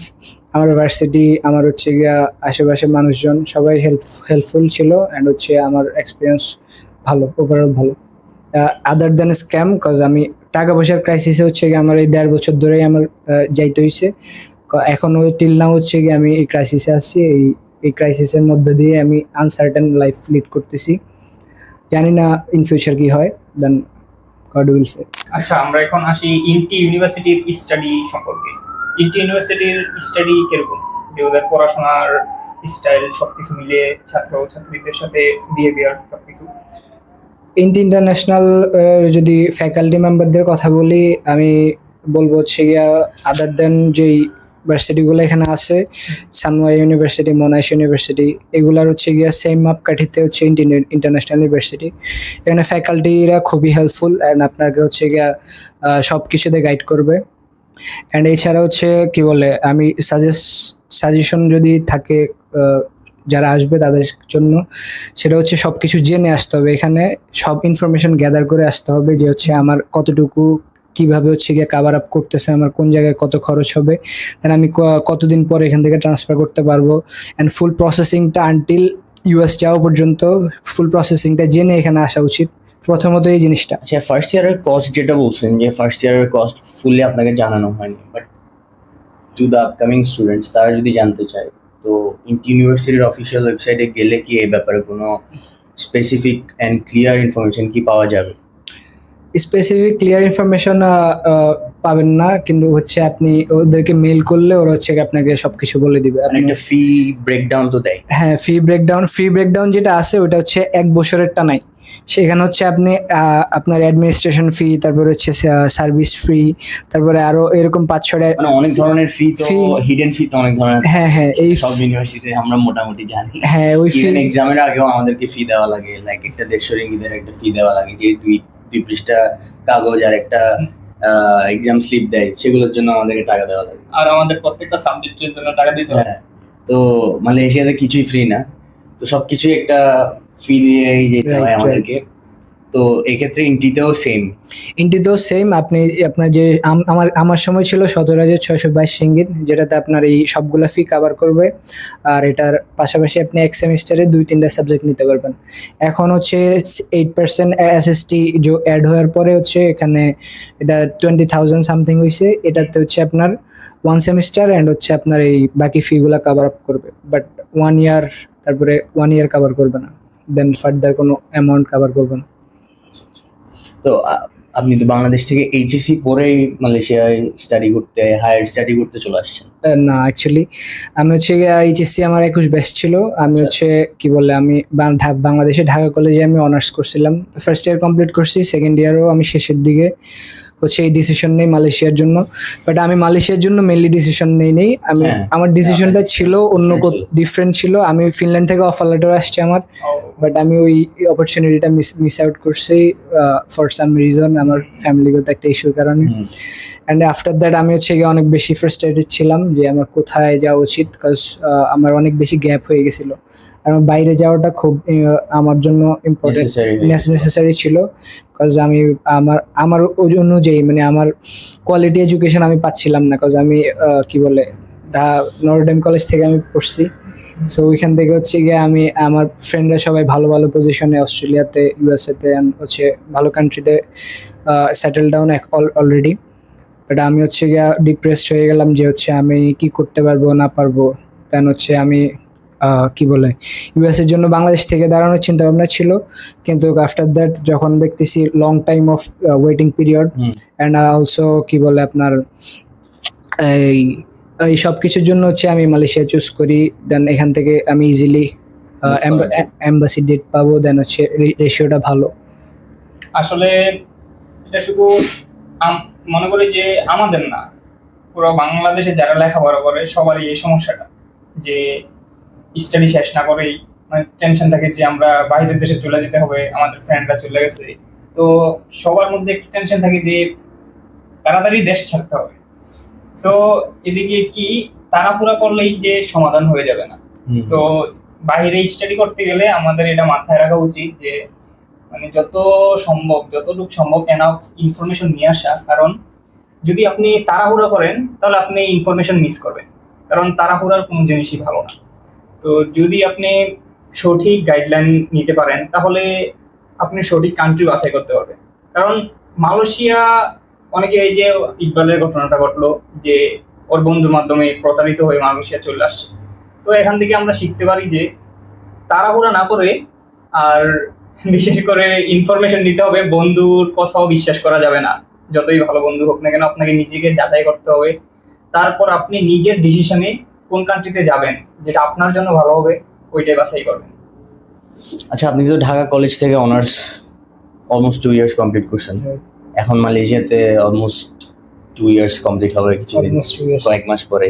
A: আমার ভার্সিটি, আমার হচ্ছে গিয়া আশেপাশে মানুষজন সবাই হেল্পফুল ছিল, অ্যান্ড হচ্ছে আমার এক্সপিরিয়েন্স ভালো, ওভারঅল ভালো। আদার দ্যান স্ক্যাম, কজ আমি টাকা পয়সার ক্রাইসিসে হচ্ছে গিয়ে আমার এই 1.5 বছর ধরেই আমার যাইতে হয়েছে। এখনো টিল নাও হচ্ছে গিয়ে আমি এই ক্রাইসিসে আছি। এই ক্রাইসিসের মধ্যে দিয়ে আমি আনসার্টেন লাইফ লিড করতেছি, জানি না ইন ফিউচার কি হয়, দেন গড উইল সে।
B: আচ্ছা, আমরা এখন আসি ইনটি ইউনিভার্সিটির স্টাডি সম্পর্কে। ইনটি ইউনিভার্সিটির স্টাডি কিরকম, যে ওদের পড়াশোনার স্টাইল সবকিছু মিলিয়ে ছাত্রছাত্রীদের সাথে বিহেভিয়ার সবকিছু?
A: ইন্টি ইন্টারন্যাশনাল যদি ফ্যাকাল্টি মেম্বারদের কথা বলি, আমি বলবো হচ্ছে গিয়া আদার দেন যেই ভার্সিটিগুলো এখানে আছে, সানওয়াই ইউনিভার্সিটি, মোনাশ ইউনিভার্সিটি, এগুলার হচ্ছে গিয়া সেম মাপকাঠিতে হচ্ছে ইন্টারন্যাশনাল ইউনিভার্সিটি। এখানে ফ্যাকাল্টিরা খুবই হেল্পফুল অ্যান্ড আপনাকে হচ্ছে গিয়া সব কিছুতে গাইড করবে। অ্যান্ড এছাড়া হচ্ছে কি বলে, আমি সাজেশন যদি থাকে যারা আসবে তাদের জন্য, সেটা হচ্ছে সব কিছু জেনে আসতে হবে। এখানে সব ইনফরমেশন গ্যাদার করে আসতে হবে, যে হচ্ছে আমার কতটুকু কিভাবে হচ্ছে গিয়ে কাভার আপ করতেছে, আমার কোন জায়গায় কত খরচ হবে, দেন আমি কতদিন পর এখান থেকে ট্রান্সফার করতে পারবো। অ্যান্ড ফুল প্রসেসিংটা আনটিল ইউএস যাওয়া পর্যন্ত ফুল প্রসেসিংটা জেনে এখানে আসা উচিত, প্রথমত এই জিনিসটা।
C: আচ্ছা, ফার্স্ট ইয়ারের কস্ট যেটা বলছেন, যে ফার্স্ট ইয়ারের কস্ট ফুললি আপনাকে জানানো হয়নি, but to the upcoming students, তারা যদি জানতে চায় তো ইন্টি ইউনিভার্সিটির অফিসিয়াল ওয়েবসাইটে গেলে কি এই ব্যাপারে কোনো স্পেসিফিক অ্যান্ড ক্লিয়ার ইনফরমেশন কি পাওয়া যাবে?
A: স্পেসিফিক ক্লিয়ার ইনফরমেশন পাবেন না, কিন্তু হচ্ছে আপনি ওদেরকে মেল করলে ওরা হচ্ছে কি আপনাকে সবকিছু বলে দিবে।
C: মানে একটা ফি ব্রেকডাউন তো দেয়?
A: হ্যাঁ, ফি ব্রেকডাউন যেটা আছে ওটা হচ্ছে 1 বছরেরটা নাই। সেখানে হচ্ছে আপনি আপনার অ্যাডমিনিস্ট্রেশন ফি, তারপরে হচ্ছে সার্ভিস ফি, তারপরে আরো এরকম 5-6টা
C: মানে অনেক ধরনের ফি তো, হিডেন ফি তো অনেক ধরনের।
A: হ্যাঁ এই
C: সব ইউনিভার্সিটিতে আমরা মোটামুটি জানি।
A: হ্যাঁ, ওই ফি
C: এক্সামের আগেও আমাদেরকে ফি দেওয়া লাগে, লাইক একটা 150 রিঙ্গিতের একটা ফি দেওয়া লাগে, যে দুই পৃষ্ঠা কাগজ আর একটা এক্সাম স্লিপ দেয়, সেগুলোর জন্য আমাদেরকে টাকা দেওয়া লাগে।
B: আর আমাদের প্রত্যেকটা সাবজেক্টের জন্য টাকা দিতে হয়।
C: হ্যাঁ, তো মালয়েশিয়াতে কিছুই ফ্রি না, তো সবকিছুই একটা ফি দিয়েই যেতে হয় আমাদেরকে। তো এক্ষেত্রে ইন্টিতেও সেম। আপনি আপনার যে আমার সময় ছিল 17,622 রিঙ্গিত, যেটাতে আপনার এই সবগুলা ফি কভার করবে। আর এটার পাশাপাশি আপনি এক সেমিস্টারে 2-3টা সাবজেক্ট নিতে পারবেন। এখন হচ্ছে 8% SST অ্যাড হওয়ার পরে হচ্ছে এখানে এটা 20,000 সামথিং হয়েছে। এটাতে হচ্ছে আপনার 1 সেমিস্টার অ্যান্ড হচ্ছে আপনার এই বাকি ফিগুলা কভার আপ করবে, বাট 1 ইয়ার, তারপরে 1 ইয়ার কভার করবে না, দেন ফার্দার কোনো অ্যামাউন্ট কভার করবে না। তো আপনি তো বাংলাদেশ থেকে এইচএসসি পরেই মালয়েশিয়ায় হায়ার স্টাডি করতে চলে আসছেন?
A: না, অ্যাকচুয়ালি আমি হচ্ছে এইচএসসি আমার 21 ব্যাচ ছিল। আমি হচ্ছে কি বলে আমি বাংলাদেশে ঢাকা কলেজে আমি অনার্স করছিলাম। ফার্স্ট ইয়ার কমপ্লিট করছি, সেকেন্ড ইয়ারও আমি শেষের দিকে হচ্ছে এই ডিসিশন নেই মালয়েশিয়ার জন্য। বাট আমি মালয়েশিয়ার জন্য মেনলি ডিসিশন নেই আমি, আমার ডিসিশনটা ছিল অন্য ডিফারেন্ট ছিল। আমি ফিনল্যান্ড থেকে অফার লেটার আসছে আমার, বাট আমি ওই অপরচুনিটিটা মিস আউট করছি ফর সাম রিজন, আমার ফ্যামিলিগত একটা ইস্যুর কারণে। অ্যান্ড আফটার দ্যাট আমি হচ্ছে গিয়ে অনেক বেশি ফ্রাস্ট্রেটেড ছিলাম যে আমার কোথায় যাওয়া উচিত, বিকজ আমার অনেক বেশি গ্যাপ হয়ে গেছিলো। আর বাইরে যাওয়াটা খুব আমার জন্য ইম্পর্টেন্ট, নেসেসারি ছিল, বিকজ আমি আমার অনুযায়ী মানে আমার কোয়ালিটি এডুকেশন আমি পাচ্ছিলাম না, বিকজ আমি কি বলে নটরডেম কলেজ থেকে আমি পড়ছি। সো ওইখান থেকে হচ্ছে গিয়ে আমি আমার ফ্রেন্ডরা সবাই ভালো ভালো পজিশনে অস্ট্রেলিয়াতে, ইউএসএতে হচ্ছে ভালো কান্ট্রিতে সেটেল ডাউন অলরেডি। বাট আমি হচ্ছে গিয়ে ডিপ্রেসড হয়ে গেলাম যে হচ্ছে আমি কি করতে পারবো না পারবো। দেন হচ্ছে আমি কি বলে ইউএসের জন্য বাংলাদেশ থেকে দাঁড়ানোর চিন্তা ভাবনা ছিল, কিন্তু আফটার দ্যাট যখন দেখতেছি long time of waiting period and also কি বলে আপনার এই সব কিছুর জন্য হচ্ছে আমি মালয়েশিয়া চুজ করি। দেন এখান থেকে আমি ইজিলি এম্বাসি ডেট পাবো, দেন হচ্ছে রেশিওটা ভালো।
B: আসলে এটা শুধু মনে করি যে আমাদের না, পুরো বাংলাদেশে যারা লেখাপড়া করে সবারই এই সমস্যাটা, যে স্টাডি শেষ না করেই মানে টেনশন থাকে যে আমরা বাইরের দেশে চলে যেতে হবে, আমাদের ফ্রেন্ডরা চলে গেছে, তো সবার মধ্যে একটা টেনশন থাকে যে তাড়াতাড়ি দেশ ছাড়তে হবে। সো এদিকে কি তাড়াহুড়া করলেই যে সমাধান হয়ে যাবে না। তো বাইরে স্টাডি করতে গেলে আমাদের এটা মাথায় রাখা উচিত যে মানে যতটুকু সম্ভব এনাফ ইনফরমেশন নিয়ে আসা, কারণ যদি আপনি তাড়াহুড়া করেন তাহলে আপনি ইনফরমেশন মিস করবেন, কারণ তাড়াহুড়ার কোনো জিনিসই ভালো না। তো যদি আপনি সঠিক গাইডলাইন নিতে পারেন তাহলে আপনি সঠিক কান্ট্রি বাছাই করতে পারবেন। কারণ মালয়েশিয়া, অনেকে এই যে ইকবালের ঘটনাটা ঘটলো যে ওর বন্ধুর মাধ্যমে প্রতারিত হয়ে মালয়েশিয়া চলে আসছে, তো এখান থেকে আমরা শিখতে পারি যে তাড়াহুড়া না করে, আর বিশেষ করে ইনফরমেশন নিতে হবে, বন্ধুর কথাও বিশ্বাস করা যাবে না, যতই ভালো বন্ধু হোক না কেন আপনাকে নিজেকে যাচাই করতে হবে, তারপর আপনি নিজের ডিসিশনে কোন কান্ট্রিতে যাবেন যেটা আপনার জন্য ভালো হবে ওইটাই বাছাই করবেন।
C: আচ্ছা, আপনি তো ঢাকা কলেজ থেকে অনার্স অলমোস্ট 2 ইয়ার্স কমপ্লিট করছেন, এখন মালয়েশিয়াতে অলমোস্ট 2 ইয়ার্স কমপ্লিট হবে কিছুদিন, কয়েক মাস পরে।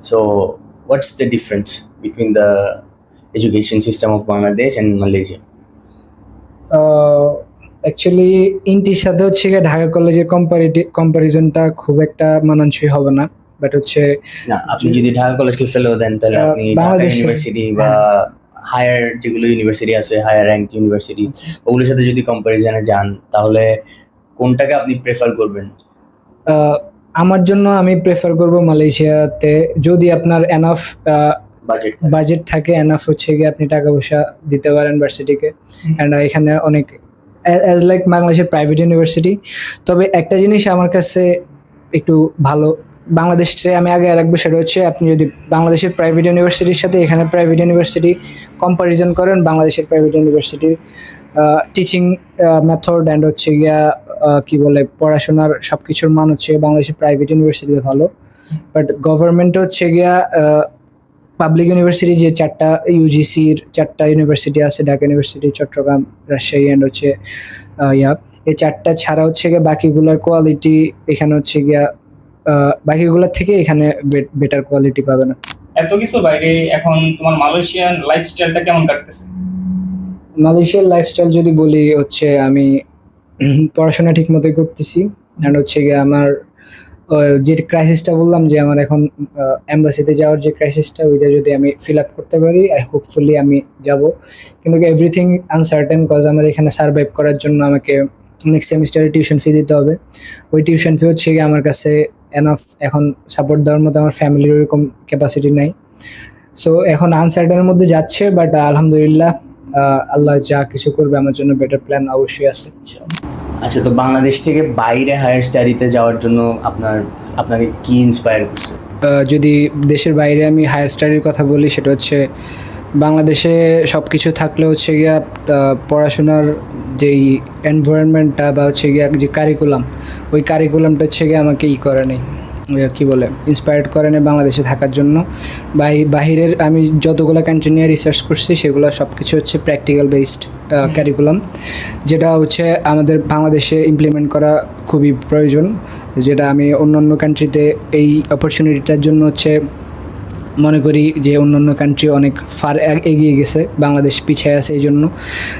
C: So what's the difference between the education system of Bangladesh and Malaysia?
A: Actually ইন্টির সাথে হচ্ছে ঢাকা কলেজের কম্পারিজনটা খুব একটা মানানসই হবে না, বাট হচ্ছে
C: না, আপনি যদি ঢাকা কলেজকে ফেলেও দেন তাহলে আপনি ঢাকা ইউনিভার্সিটি বা হায়ার যেগুলো ইউনিভার্সিটি আছে, হায়ার র্যাঙ্ক ইউনিভার্সিটি, ওগুলোর সাথে যদি কম্পারিজনে যান তাহলে কোনটাকে আপনি প্রেফার করবেন?
A: আমার জন্য আমি প্রেফার করব মালয়েশিয়াতে, যদি আপনার এনাফ বাজেট থাকে, এনাফ হচ্ছে গিয়ে আপনি টাকা পয়সা দিতে পারেন ভার্সিটিকে। অ্যান্ড এখানে অনেক অ্যাজ লাইক বাংলাদেশের প্রাইভেট ইউনিভার্সিটি। তবে একটা জিনিস আমার কাছে একটু ভালো বাংলাদেশে আমি আগে রাখবো, সেটা হচ্ছে আপনি যদি বাংলাদেশের প্রাইভেট ইউনিভার্সিটির সাথে এখানে প্রাইভেট ইউনিভার্সিটি কম্পারিজন করেন, বাংলাদেশের প্রাইভেট ইউনিভার্সিটির টিচিং মেথড অ্যান্ড হচ্ছে গিয়া কি বলে পড়াশোনার সব কিছুর মান হচ্ছে বাংলাদেশের প্রাইভেট ইউনিভার্সিটিতে ভালো। বাট গভর্নমেন্ট হচ্ছে গিয়া পাবলিক ইউনিভার্সিটি যে 4টা ইউজিসির 4টা ইউনিভার্সিটি আছে, ঢাকা ইউনিভার্সিটি, চট্টগ্রাম, রাজশাহী অ্যান্ড হচ্ছে এই 4টা ছাড়া হচ্ছে গিয়া বাকিগুলোর কোয়ালিটি এখানে হচ্ছে গিয়া বাকিগুলোর থেকে এখানে বেটার কোয়ালিটি পাবে না।
B: এত কিছু বাইরে এখন তোমার মালয়েশিয়ান লাইফস্টাইলটা কেমন কাটতেছে?
A: মালয়েশিয়ার লাইফস্টাইল যদি বলি হচ্ছে আমি পড়াশোনা ঠিক মতোই করতেছি অ্যান্ড হচ্ছে গিয়ে আমার যে ক্রাইসিসটা বললাম যে আমার এখন এম্বাসিতে যাওয়ার যে ক্রাইসিসটা, ওইটা যদি আমি ফিল আপ করতে পারি হোপফুলি আমি যাব। কিন্তু এভরিথিং আনসার্টেন, কজ আমার এখানে সার্ভাইভ করার জন্য আমাকে নেক্সট সেমিস্টারে টিউশন ফি দিতে হবে। ওই টিউশন ফি হচ্ছে গিয়ে আমার কাছে এনাফ এখন সাপোর্ট দেওয়ার মতো আমার ফ্যামিলির ওরকম ক্যাপাসিটি নাই। সো এখন আনসার্টেনের মধ্যে যাচ্ছে, বাট আলহামদুলিল্লাহ আল্লাহ যা কিছু করবে আমার জন্য বেটার প্ল্যান অবশ্যই আছে।
C: আচ্ছা, তো বাংলাদেশ থেকে বাইরে হায়ার স্টাডিতে যাওয়ার জন্য আপনাকে কি ইন্সপায়ার করছে?
A: যদি দেশের বাইরে আমি হায়ার স্টাডির কথা বলি, সেটা হচ্ছে বাংলাদেশে সব কিছু থাকলে হচ্ছে গিয়া পড়াশোনার যেই এনভায়রনমেন্টটা বা হচ্ছে গিয়া যে কারিকুলাম, ওই কারিকুলামটা হচ্ছে গিয়ে আমাকে করে নেই, কী বলে ইন্সপায়ার্ড করে নেই বাংলাদেশে থাকার জন্য। বাহিরের আমি যতগুলো কান্ট্রি নিয়ে রিসার্চ করছি সেগুলো সব কিছু হচ্ছে প্র্যাকটিক্যাল বেসড ক্যারিকুলাম, যেটা হচ্ছে আমাদের বাংলাদেশে ইমপ্লিমেন্ট করা খুবই প্রয়োজন, যেটা আমি অন্যান্য কান্ট্রিতে এই অপরচুনিটিটার জন্য হচ্ছে মনে করি যে অন্যান্য কান্ট্রি অনেক ফার এগিয়ে গেছে, বাংলাদেশ পিছিয়ে আছে। এই জন্য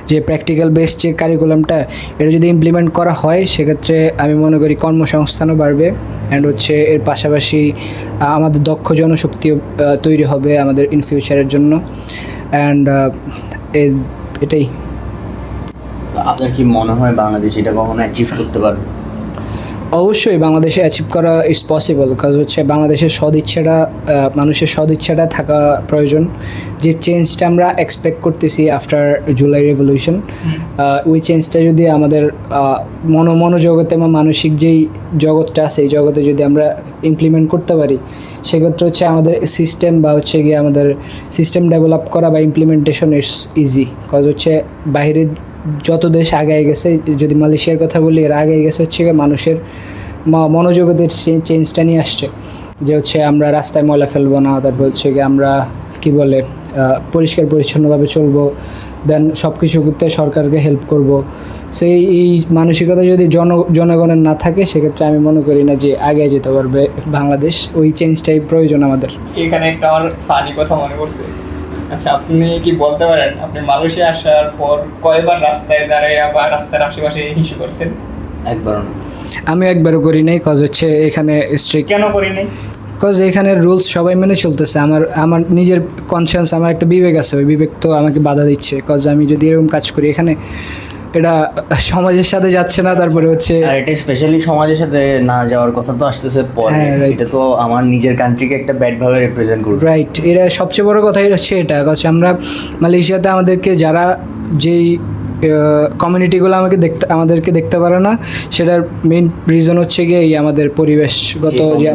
A: যে প্র্যাকটিক্যাল বেসড যে কারিকুলামটা, এটা যদি ইমপ্লিমেন্ট করা হয় সেক্ষেত্রে আমি মনে করি কর্মসংস্থানও বাড়বে অ্যান্ড হচ্ছে এর পাশাপাশি আমাদের দক্ষ জনশক্তিও তৈরি হবে আমাদের ইন ফিউচারের জন্য। অ্যান্ড এটাই।
C: আপনার কি মনে হয় বাংলাদেশ এটা কখনো অ্যাচিভ করতে পারবে?
A: অবশ্যই বাংলাদেশে অ্যাচিভ করা ইটস পসিবল, কাজ হচ্ছে বাংলাদেশের সদিচ্ছাটা, মানুষের সদিচ্ছাটা থাকা প্রয়োজন। যে চেঞ্জটা আমরা এক্সপেক্ট করতেছি আফটার জুলাই রেভলিউশন, ওই চেঞ্জটা যদি আমাদের মনোজগতে বা মানসিক যেই জগৎটা আছে এই জগতে যদি আমরা ইমপ্লিমেন্ট করতে পারি, সেক্ষেত্রে হচ্ছে আমাদের সিস্টেম বা হচ্ছে গিয়ে আমাদের সিস্টেম ডেভেলপ করা বা ইমপ্লিমেন্টেশন ইটস ইজি। কজ হচ্ছে বাইরের যত দেশ আগায় গেছে, যদি মালয়েশিয়ার কথা বলি, এর আগায় গেছে হচ্ছে মানুষের মনোজগতের চেঞ্জটা নিয়ে আসছে, যে হচ্ছে আমরা রাস্তায় ময়লা ফেলবো না, তারপর হচ্ছে গিয়ে আমরা কি বলে পরিষ্কার পরিচ্ছন্নভাবে চলবো, দেন সব কিছু করতে সরকারকে হেল্প করব। সো এই মানসিকতা যদি জনগণের না থাকে, সেক্ষেত্রে আমি মনে করি না যে আগে যেতে পারবে বাংলাদেশ। ওই চেঞ্জটাই প্রয়োজন আমাদের।
B: এখানে একটা আমার ফানি কথা মনে পড়ছে। আচ্ছা, আপনি কি বলতে পারেন আপনি মালয়েশিয়া আসার পর কয়বার রাস্তায় দাঁড়ায় বা রাস্তার আশেপাশে হিসু করছেন?
C: একবারও না।
A: আমি একবারও করি নাই, কজ হচ্ছে এখানে স্ট্রিক্ট।
B: কেন করি নাই?
A: কজ এখানে রুলস সবাই মেনে চলতেছে। আমার নিজের কনসিয়েন্স, আমার একটা বিবেক আছে, ওই বিবেক তো আমাকে বাধা দিচ্ছে। কজ আমি যদি এরকম কাজ করি এখানে, এটা সমাজের সাথে যাচ্ছে না। তারপরে হচ্ছে
C: এটা স্পেশালি সমাজের সাথে না যাওয়ার কথা তো আসতেছে পরে। এটা তো আমার নিজের কান্ট্রিকে একটা ব্যাড ভাবে রিপ্রেজেন্ট করবে।
A: রাইট, এটা সবচেয়ে বড় কথাই হচ্ছে এটা। কারণ আমরা মালয়েশিয়াতে আমাদেরকে যারা যেই কমিউনিটিগুলো আমাদেরকে দেখতে পারে না, সেটার মেইন রিজন হচ্ছে গিয়ে এই আমাদের পরিবেশগত যে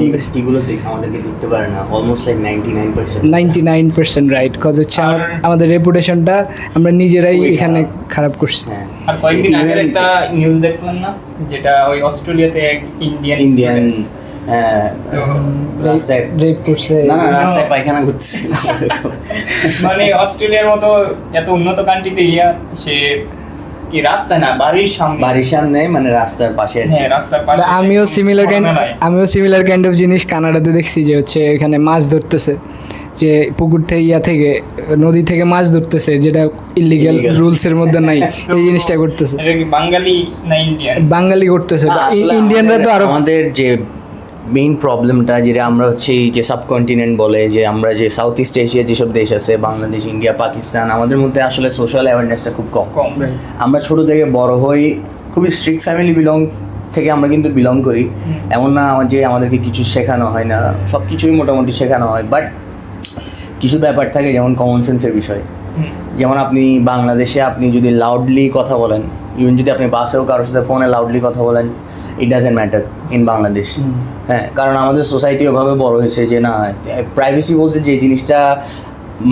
C: আমাদেরকে দেখতে পারে না, অলমোস্ট লাইক
A: 99% রাইট। কজ হচ্ছে আমাদের রেপুটেশনটা আমরা নিজেরাই এখানে খারাপ করছি।
B: আর কয়েকদিন আগে একটা নিউজ দেখলাম না, যেটা ওই অস্ট্রেলিয়াতে এক ইন্ডিয়ান
A: রেপ করছে,
C: রাস্তায় পায়খানা করতেছে।
B: মানে অস্ট্রেলিয়ার মতো এত উন্নত কান্ট্রিতে সে কি রাস্তায় না বাড়ির সামনে মানে রাস্তার পাশে। হ্যাঁ, রাস্তার পাশে।
A: আমিও সিমিলার কাইন্ড অফ জিনিস কানাডাতে দেখছি, যে হচ্ছে এখানে মাছ ধরতেছে, যে পুকুর থেকে নদী থেকে মাছ ধরতেছে, যেটা ইলিগাল রুলসের মধ্যে নাই। এই জিনিসটা করতেছে
B: বাঙালি না ইন্ডিয়ান?
A: বাঙালি করতেছে। ইন্ডিয়ানরা তো আরো।
C: আমাদের যে মেইন প্রবলেমটা, যেটা আমরা হচ্ছে এই যে সাবকন্টিনেন্ট বলে, যে আমরা যে সাউথ ইস্ট এশিয়ার যেসব দেশ আছে, বাংলাদেশ, ইন্ডিয়া, পাকিস্তান, আমাদের মধ্যে আসলে সোশ্যাল অ্যাওয়ারনেসটা খুব কম। আমরা ছোটো থেকে বড় হই, খুবই স্ট্রিক্ট ফ্যামিলি থেকে আমরা কিন্তু বিলং করি। এমন না যে আমাদেরকে কিছু শেখানো হয় না, সব কিছুই মোটামুটি শেখানো হয়। বাট কিছু ব্যাপার থাকে, যেমন কমন সেন্সের বিষয়। যেমন আপনি বাংলাদেশে আপনি যদি লাউডলি কথা বলেন, ইভেন যদি আপনি বাসেও কারোর সাথে ফোনে লাউডলি কথা বলেন, it doesn't matter in Bangladesh. হ্যাঁ, কারণ আমাদের সোসাইটি ওভাবে বড় হয়েছে যে না, প্রাইভেসি বলতে যে জিনিসটা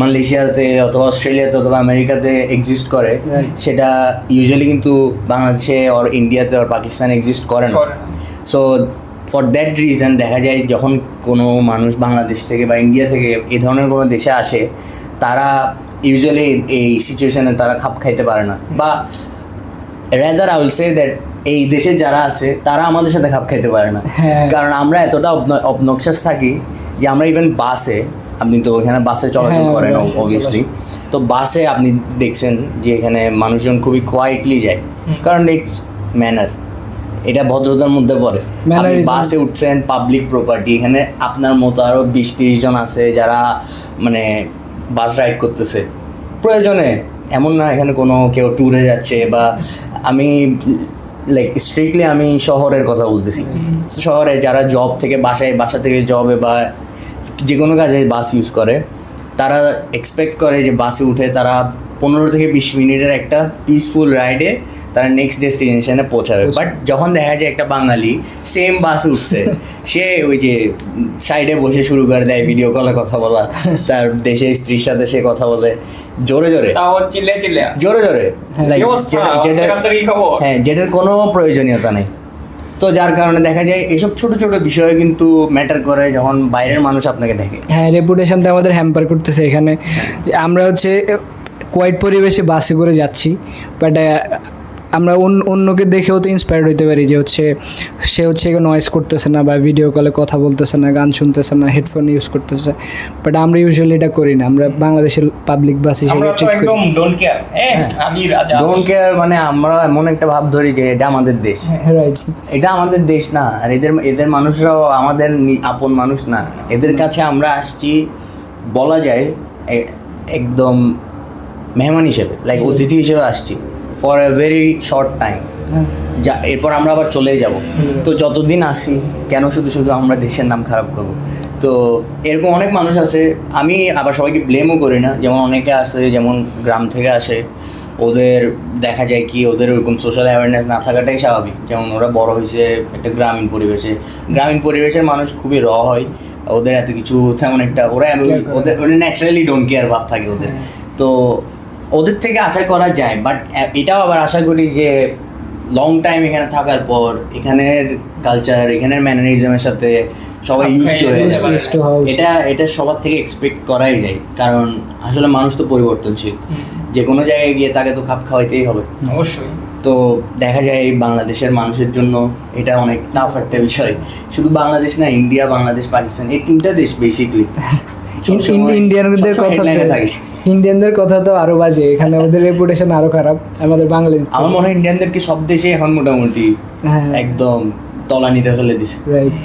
C: মালয়েশিয়াতে অথবা অস্ট্রেলিয়াতে অথবা আমেরিকাতে এক্সিস্ট করে, সেটা ইউজুয়ালি কিন্তু বাংলাদেশে আর ইন্ডিয়াতে আর পাকিস্তানে এক্সিস্ট করে না। সো ফর দ্যাট রিজন দেখা যায় যখন কোনো মানুষ বাংলাদেশ থেকে বা ইন্ডিয়া থেকে এই ধরনের কোনো দেশে আসে, তারা ইউজুয়ালি এই সিচুয়েশনে তারা খাপ খাইতে পারে না, বা rather I will say that এই দেশে যারা আছে তারা আমাদের সাথে খাপ খাইতে পারে না। কারণ আমরা এতটা অবনক্সাস থাকি যে আমরা ইভেন বাসে, আপনি তো এখানে বাসে চলাচল করেন অবভিয়াসলি, তো বাসে আপনি দেখছেন যে এখানে মানুষজন খুবই কোয়াইটলি যায়, কারণ ইটস ম্যানার, এটা ভদ্রতার মধ্যে পড়ে। আপনি বাসে উঠছেন, পাবলিক প্রপার্টি, এখানে আপনার মতো আরও 20-30 জন আছে যারা মানে বাস রাইড করতেছে প্রয়োজনে, এমন না এখানে কোনো কেউ ট্যুরে যাচ্ছে। বা আমি লাইক স্ট্রিক্টলি আমি শহরের কথা বলতেছি, শহরে যারা জব থেকে বাসা থেকে জবে বা যে কোনো কাজে বাস ইউজ করে, তারা এক্সপেক্ট করে যে বাসে উঠে তারা 15 থেকে 20 মিনিটের একটা পিসফুল রাইডে তারা নেক্সট ডেস্টিনেশনে পৌঁছাবে। বাট যখন দেখা যায় একটা বাঙালি সেম বাস উঠছে, সে ওই যে সাইডে বসে শুরু করে দেয় ভিডিও কলে কথা বলা, তার দেশে স্ত্রীর সাথে সে কথা বলে জোরে জোরে, জোরে জোরে, হ্যাঁ, যেটার কোনো প্রয়োজনীয়তা নেই। তো যার কারণে দেখা যায় এসব ছোট ছোট বিষয় কিন্তু ম্যাটার করে যখন বাইরের মানুষ আপনাকে দেখে।
A: হ্যাঁ, রেপুটেশনটা আমাদের হ্যাম্পার করতেছে এখানে। আমরা হচ্ছে কোয়াইট পরিবেশে বাসে করে যাচ্ছি, বাট আমরা অন্যকে দেখেও তো ইন্সপায়ার্ড হইতে পারি যে হচ্ছে সে হচ্ছে নয়েজ করতেছে না বা ভিডিও কলে কথা বলতেছে না, গান শুনতেছে না, হেডফোন ইউজ করতেছে, বাট আমরা ইউজুয়ালি এটা করি না। আমরা বাংলাদেশের পাবলিক বাস হিসেবে
B: একদম ডোন্ট কেয়ার, আমি রাজা,
C: ডোন্ট কেয়ার, মানে আমরা এমন একটা ভাব ধরি যে এটা আমাদের দেশ, এটা আমাদের দেশ না, আর এদের মানুষরাও আমাদের আপন মানুষ না, এদের কাছে আমরা আসছি বলা যায় একদম মেহমান হিসেবে, লাইক অতিথি হিসেবে আসছি for a very short time, যা এরপর আমরা আবার চলেই যাব। তো যতদিন আসি কেন শুধু শুধু আমরা দেশের নাম খারাপ করব? তো এরকম অনেক মানুষ আছে, আমি আবার সবাইকে ব্লেমও করি না। যেমন অনেকে আছে যেমন গ্রাম থেকে আসে, ওদের দেখা যায় কি ওদের ওরকম সোশ্যাল অ্যাওয়ারনেস না থাকাটাই স্বাভাবিক। যেমন ওরা বড় হয়েছে একটা গ্রামীণ পরিবেশের মানুষ খুবই র হয়, ওদের এত কিছু তেমন একটা ওদের ন্যাচারালি ডোন্ট কেয়ার ভাব থাকে ওদের। তো ওদের থেকে আশা করা যায়, বাট এটাও আবার আশা করি যে লং টাইম এখানে থাকার পর এখানের কালচার, এখানের ম্যানারিজমের সাথে সবাই ইউজ হয়ে যাবে। এটা সবার থেকে এক্সপেক্ট করাই যায়, কারণ আসলে মানুষ তো পরিবর্তনশীল, যে কোনো জায়গায় গিয়ে তাকে তো খাপ খাওয়াইতেই হবে
B: অবশ্যই।
C: তো দেখা যায় এই বাংলাদেশের মানুষের জন্য এটা অনেক টাফ একটা বিষয়। শুধু বাংলাদেশ না, ইন্ডিয়া, বাংলাদেশ, পাকিস্তান, এই 3টা দেশ বেসিকলি
A: ইন্ডিয়ানদের কথা তো আরো বাজে, এখানে ওদের রেপুটেশন আরো খারাপ আমাদের বাঙালি।
C: আমার মনে হয় ইন্ডিয়ানদেরকে সব দেশে এখন মোটামুটি একদম তলানিতে ফেলে দিছে। রাইট,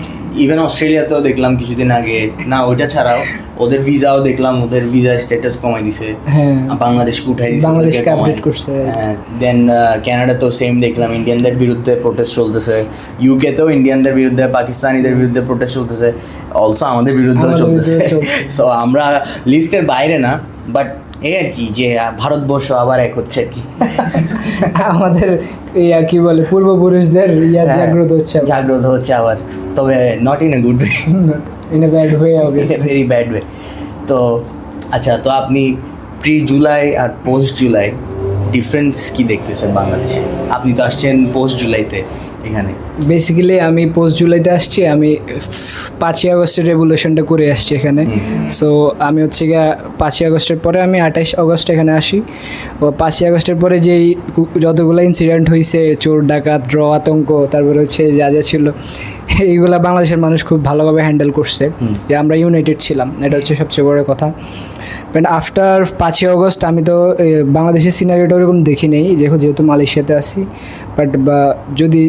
C: ইভেন অস্ট্রেলিয়াতেও দেখলাম কিছুদিন আগে, না ওইটা ছাড়াও ওদের ভিসাও দেখলাম, ওদের ভিসা স্ট্যাটাস কমাই দিছে, বাংলাদেশকে উঠাই দিছে,
A: বাংলাদেশকে আপডেট করছে।
C: দেন কানাডাতেও সেম দেখলাম, ইন্ডিয়ানদের বিরুদ্ধে প্রোটেস্ট চলতেছে, ইউকেতেও ইন্ডিয়ানদের বিরুদ্ধে, পাকিস্তানিদের বিরুদ্ধে প্রোটেস্ট চলতেছে, অলসো আমাদের বিরুদ্ধেও চলতেছে। সো আমরা লিস্টের বাইরে না, বাট এই আর কি যে ভারতবর্ষ আবার এক হচ্ছে আর কি,
A: আমাদের কি বলে পূর্বপুরুষদের
C: জাগ্রত হচ্ছে আবার, তবে not in a good way,
A: in a bad way,
C: very bad way. তো আচ্ছা, তো আপনি প্রি জুলাই আর পোস্ট জুলাই ডিফারেন্স কি দেখতেছেন বাংলাদেশে? আপনি তো আসছেন পোস্ট জুলাইতে এখানে।
A: বেসিক্যালি আমি পোস্ট জুলাইতে আসছি, আমি 5ই আগস্টের রেভলিউশনটা করে আসছি এখানে। সো আমি হচ্ছে গিয়ে 5ই আগস্টের পরে আমি 28 আগস্ট এখানে আসি। ও 5ই আগস্টের পরে যেই যতগুলো ইনসিডেন্ট হয়েছে, চোর ডাকাত, আতঙ্ক, তারপরে হচ্ছে যা যা ছিল, এইগুলা বাংলাদেশের মানুষ খুব ভালোভাবে হ্যান্ডেল করছে, যে আমরা ইউনাইটেড ছিলাম, এটা হচ্ছে সবচেয়ে বড় কথা। বাট আফটার 5ই আগস্ট আমি তো বাংলাদেশের সিনারিওটা ওরকম দেখি নেই, যেহেতু মালয়েশিয়াতে আসি। বাট যদি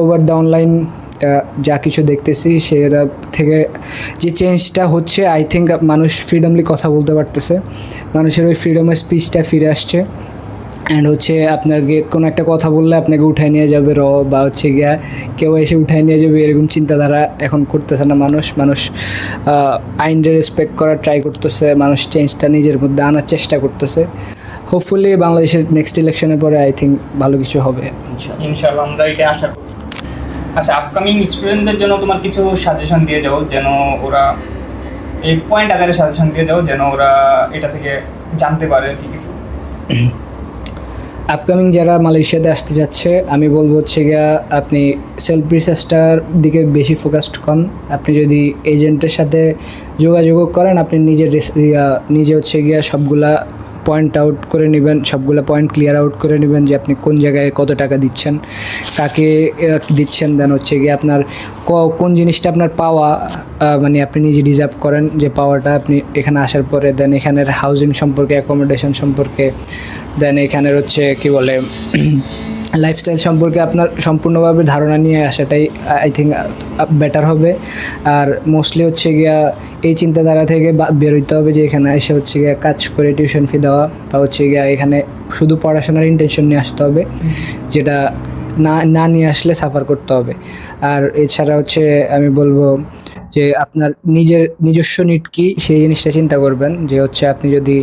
A: ওভার দ্য অনলাইন যা কিছু দেখতেছি সেটা থেকে যে চেঞ্জটা হচ্ছে, আই থিঙ্ক মানুষ ফ্রিডমলি কথা বলতে পারতেছে, মানুষের ওই ফ্রিডম অফ স্পিচটা ফিরে আসছে। অ্যান্ড হচ্ছে আপনাকে কোনো একটা কথা বললে আপনাকে উঠায় নিয়ে যাবে বা হচ্ছে গিয়া কেউ এসে উঠায় নিয়ে যাবে, এরকম চিন্তাধারা এখন করতেছে না মানুষ আইনকে রেসপেক্ট করার ট্রাই করতেছে, মানুষ চেঞ্জটা নিজের মধ্যে আনার চেষ্টা করতেছে। হোপফুলি বাংলাদেশের নেক্সট ইলেকশনের পরে আই থিঙ্ক ভালো কিছু হবে ইনশাআল্লাহ।
B: ইনশাআল্লাহ আমরা এটা আশা করি। আচ্ছা, আপকামিং স্টুডেন্টদের জন্য তোমার কিছু সাজেশন দিয়ে যাও, যেন ওরা এই পয়েন্ট আকারে সাজেশন দিয়ে যাও, যেন ওরা এটা থেকে জানতে পারে আর কি কিছু।
A: আপকামিং যারা মালয়েশিয়াতে আসতে যাচ্ছে আমি বলবো হচ্ছে গিয়া আপনি সেলফ রিসার্চটার দিকে বেশি ফোকাসড হন। আপনি যদি এজেন্টের সাথে যোগাযোগ করেন, আপনি নিজে হচ্ছে গিয়া সবগুলা পয়েন্ট আউট করে নেবেন, সবগুলো পয়েন্ট ক্লিয়ার আউট করে নেবেন যে আপনি কোন জায়গায় কত টাকা দিচ্ছেন, কাকে দিচ্ছেন, দেন হচ্ছে গিয়ে আপনার কোন জিনিসটা আপনার পাওয়া, মানে আপনি নিজে ডিজার্ভ করেন যে পাওয়াটা আপনি এখানে আসার পরে, দেন এখানের হাউজিং সম্পর্কে, অ্যাকোমোডেশন সম্পর্কে, দেন এখানের হচ্ছে কি বলে লাইফস্টাইল সম্পর্কে আপনার সম্পূর্ণভাবে ধারণা নিয়ে আসাটাই আই থিঙ্ক বেটার হবে। আর মোস্টলি হচ্ছে গিয়া এই চিন্তাধারা থেকে বেরোতে হবে যে এখানে এসে হচ্ছে গিয়া কাজ করে টিউশন ফি দেওয়া, বা হচ্ছে গিয়া এখানে শুধু পড়াশোনার ইন্টেনশন নিয়ে আসতে হবে, যেটা না নিয়ে আসলে সাফার করতে হবে। আর এছাড়া হচ্ছে আমি বলবো যে আপনার নিজস্ব নিড কি সেই জিনিসটা চিন্তা করবেন, যে হচ্ছে আপনি যদি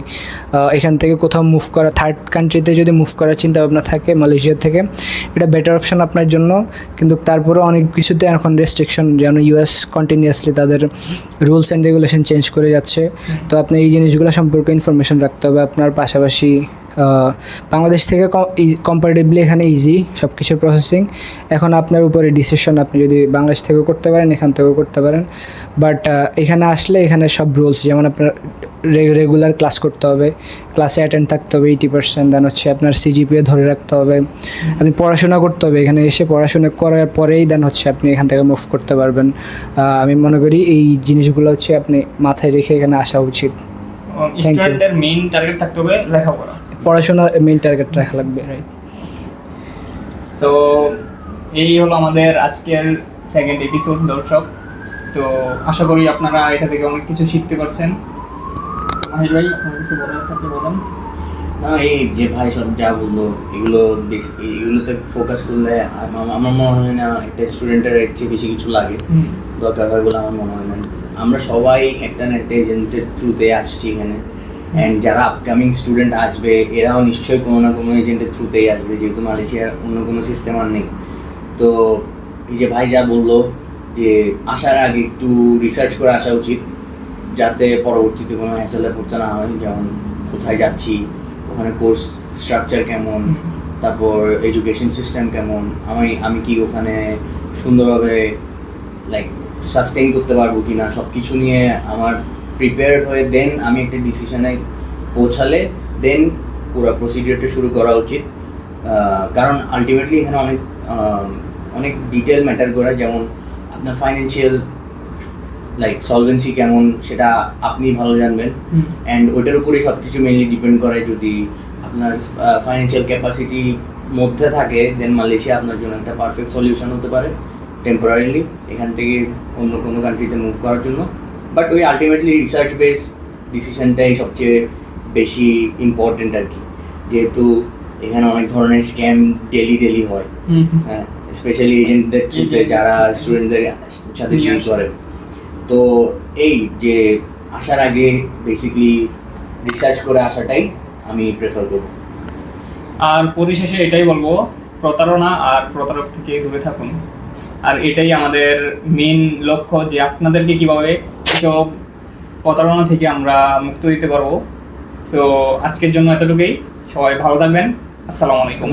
A: এখান থেকে কোথাও মুভ করা, থার্ড কান্ট্রিতে যদি মুভ করার চিন্তা ভাবনা থাকে মালয়েশিয়া থেকে, এটা বেটার অপশন আপনার জন্য। কিন্তু তারপরে অনেক কিছুতে এখন রেস্ট্রিকশন, যেমন ইউএস কন্টিনিউয়াসলি তাদের রুলস অ্যান্ড রেগুলেশন চেঞ্জ করে যাচ্ছে। তো আপনি এই জিনিসগুলো সম্পর্কে ইনফরমেশন রাখতে হবে আপনার। পাশাপাশি বাংলাদেশ থেকে কম্পারেটিভলি এখানে ইজি সব কিছুর প্রসেসিং। এখন আপনার উপরে ডিসিশন, আপনি যদি বাংলাদেশ থেকেও করতে পারেন, এখান থেকেও করতে পারেন। বাট এখানে আসলে এখানে সব রুলস, যেমন আপনার রেগুলার ক্লাস করতে হবে, ক্লাসে অ্যাটেন্ড থাকতে হবে 80%, দেন হচ্ছে আপনার সিজিপিএ ধরে রাখতে হবে, আপনি পড়াশোনা করতে হবে, এখানে এসে পড়াশোনা করার পরেই দেন হচ্ছে আপনি এখান থেকে মুভ করতে পারবেন। আমি মনে করি এই জিনিসগুলো হচ্ছে আপনি মাথায় রেখে এখানে আসা উচিত।
B: স্টুডেন্টদের মেইন টার্গেট থাকতে হবে লেখাপড়া,
A: পড়াশোনা মেইন টার্গেট রাখা লাগবে, রাইট?
B: সো এই হলো আমাদের আজকের সেকেন্ড এপিসোড দর্শক। তো আশা করি আপনারা এটা থেকে অনেক কিছু শিখতে পারছেন। মাহির ভাই, আপনার কিছু বলার থাকলে বলেন।
C: না, এই যে ভাই সব যা বললো এগুলোতে ফোকাস করলে আমার মনে হয় না একটা স্টুডেন্টের এর চেয়ে বেশি কিছু লাগে, দরকার হয় বলে আমার মনে হয় না। আমরা সবাই একটা না একটা এজেন্টের থ্রুতে আসছি এখানে, অ্যান্ড যারা আপকামিং স্টুডেন্ট আসবে এরাও নিশ্চয়ই কোনো না কোনো এজেন্টের থ্রুতেই আসবে, যেহেতু মালয়েশিয়ার অন্য কোনো সিস্টেম আর নেই। তো এই যে ভাই যা বললো যে আসার আগে একটু রিসার্চ করে আসা উচিত, যাতে পরবর্তীতে কোনো হ্যাসেলে পড়তে না হয়। যেমন কোথায় যাচ্ছি, ওখানে কোর্স স্ট্রাকচার কেমন, তারপর এডুকেশন সিস্টেম কেমন, আমি কি ওখানে সুন্দরভাবে লাইক সাস্টেইন করতে পারবো কি না, সব কিছু নিয়ে আমার প্রিপেয়ার্ড হয়ে দেন আমি একটা ডিসিশনে পৌঁছালে দেন পুরো প্রসিডিওরটা শুরু করা উচিত। কারণ আলটিমেটলি এখানে অনেক ডিটেল ম্যাটার করে, যেমন আপনার ফাইন্যান্সিয়াল লাইক সলভেন্সি কেমন সেটা আপনি ভালো জানবেন, অ্যান্ড ওইটার উপরেই সব কিছু মেনলি ডিপেন্ড করে। যদি আপনার ফাইন্যান্সিয়াল ক্যাপাসিটি মধ্যে থাকে দেন মালয়েশিয়া আপনার জন্য একটা পারফেক্ট সলিউশন হতে পারে টেম্পোরারিলি এখান থেকে অন্য কোনো কান্ট্রিতে মুভ করার জন্য। বাট ওই আলটিমেটলি রিসার্চ বেস ডিসিশনটাই সবচেয়ে বেশি ইম্পর্টেন্ট আর কি, যেহেতু এখানে অনেক ধরনের স্ক্যাম ডেলি হয়, হ্যাঁ, স্পেশালি এজেন্টদের থ্রুতে যারা স্টুডেন্টদের সাথে ডিল করে। তো এই যে আসার আগে বেসিক্যালি রিসার্চ করে আসাটাই আমি প্রেফার করব।
B: আর পরিশেষে এটাই বলবো, প্রতারণা আর প্রতারক থেকে দূরে থাকুন। আর এটাই আমাদের মেন লক্ষ্য, যে আপনাদেরকে কীভাবে এসব প্রতারণা থেকে আমরা মুক্ত দিতে পারবো। সো আজকের জন্য এতটুকুই, সবাই ভালো থাকবেন। আসসালামু আলাইকুম।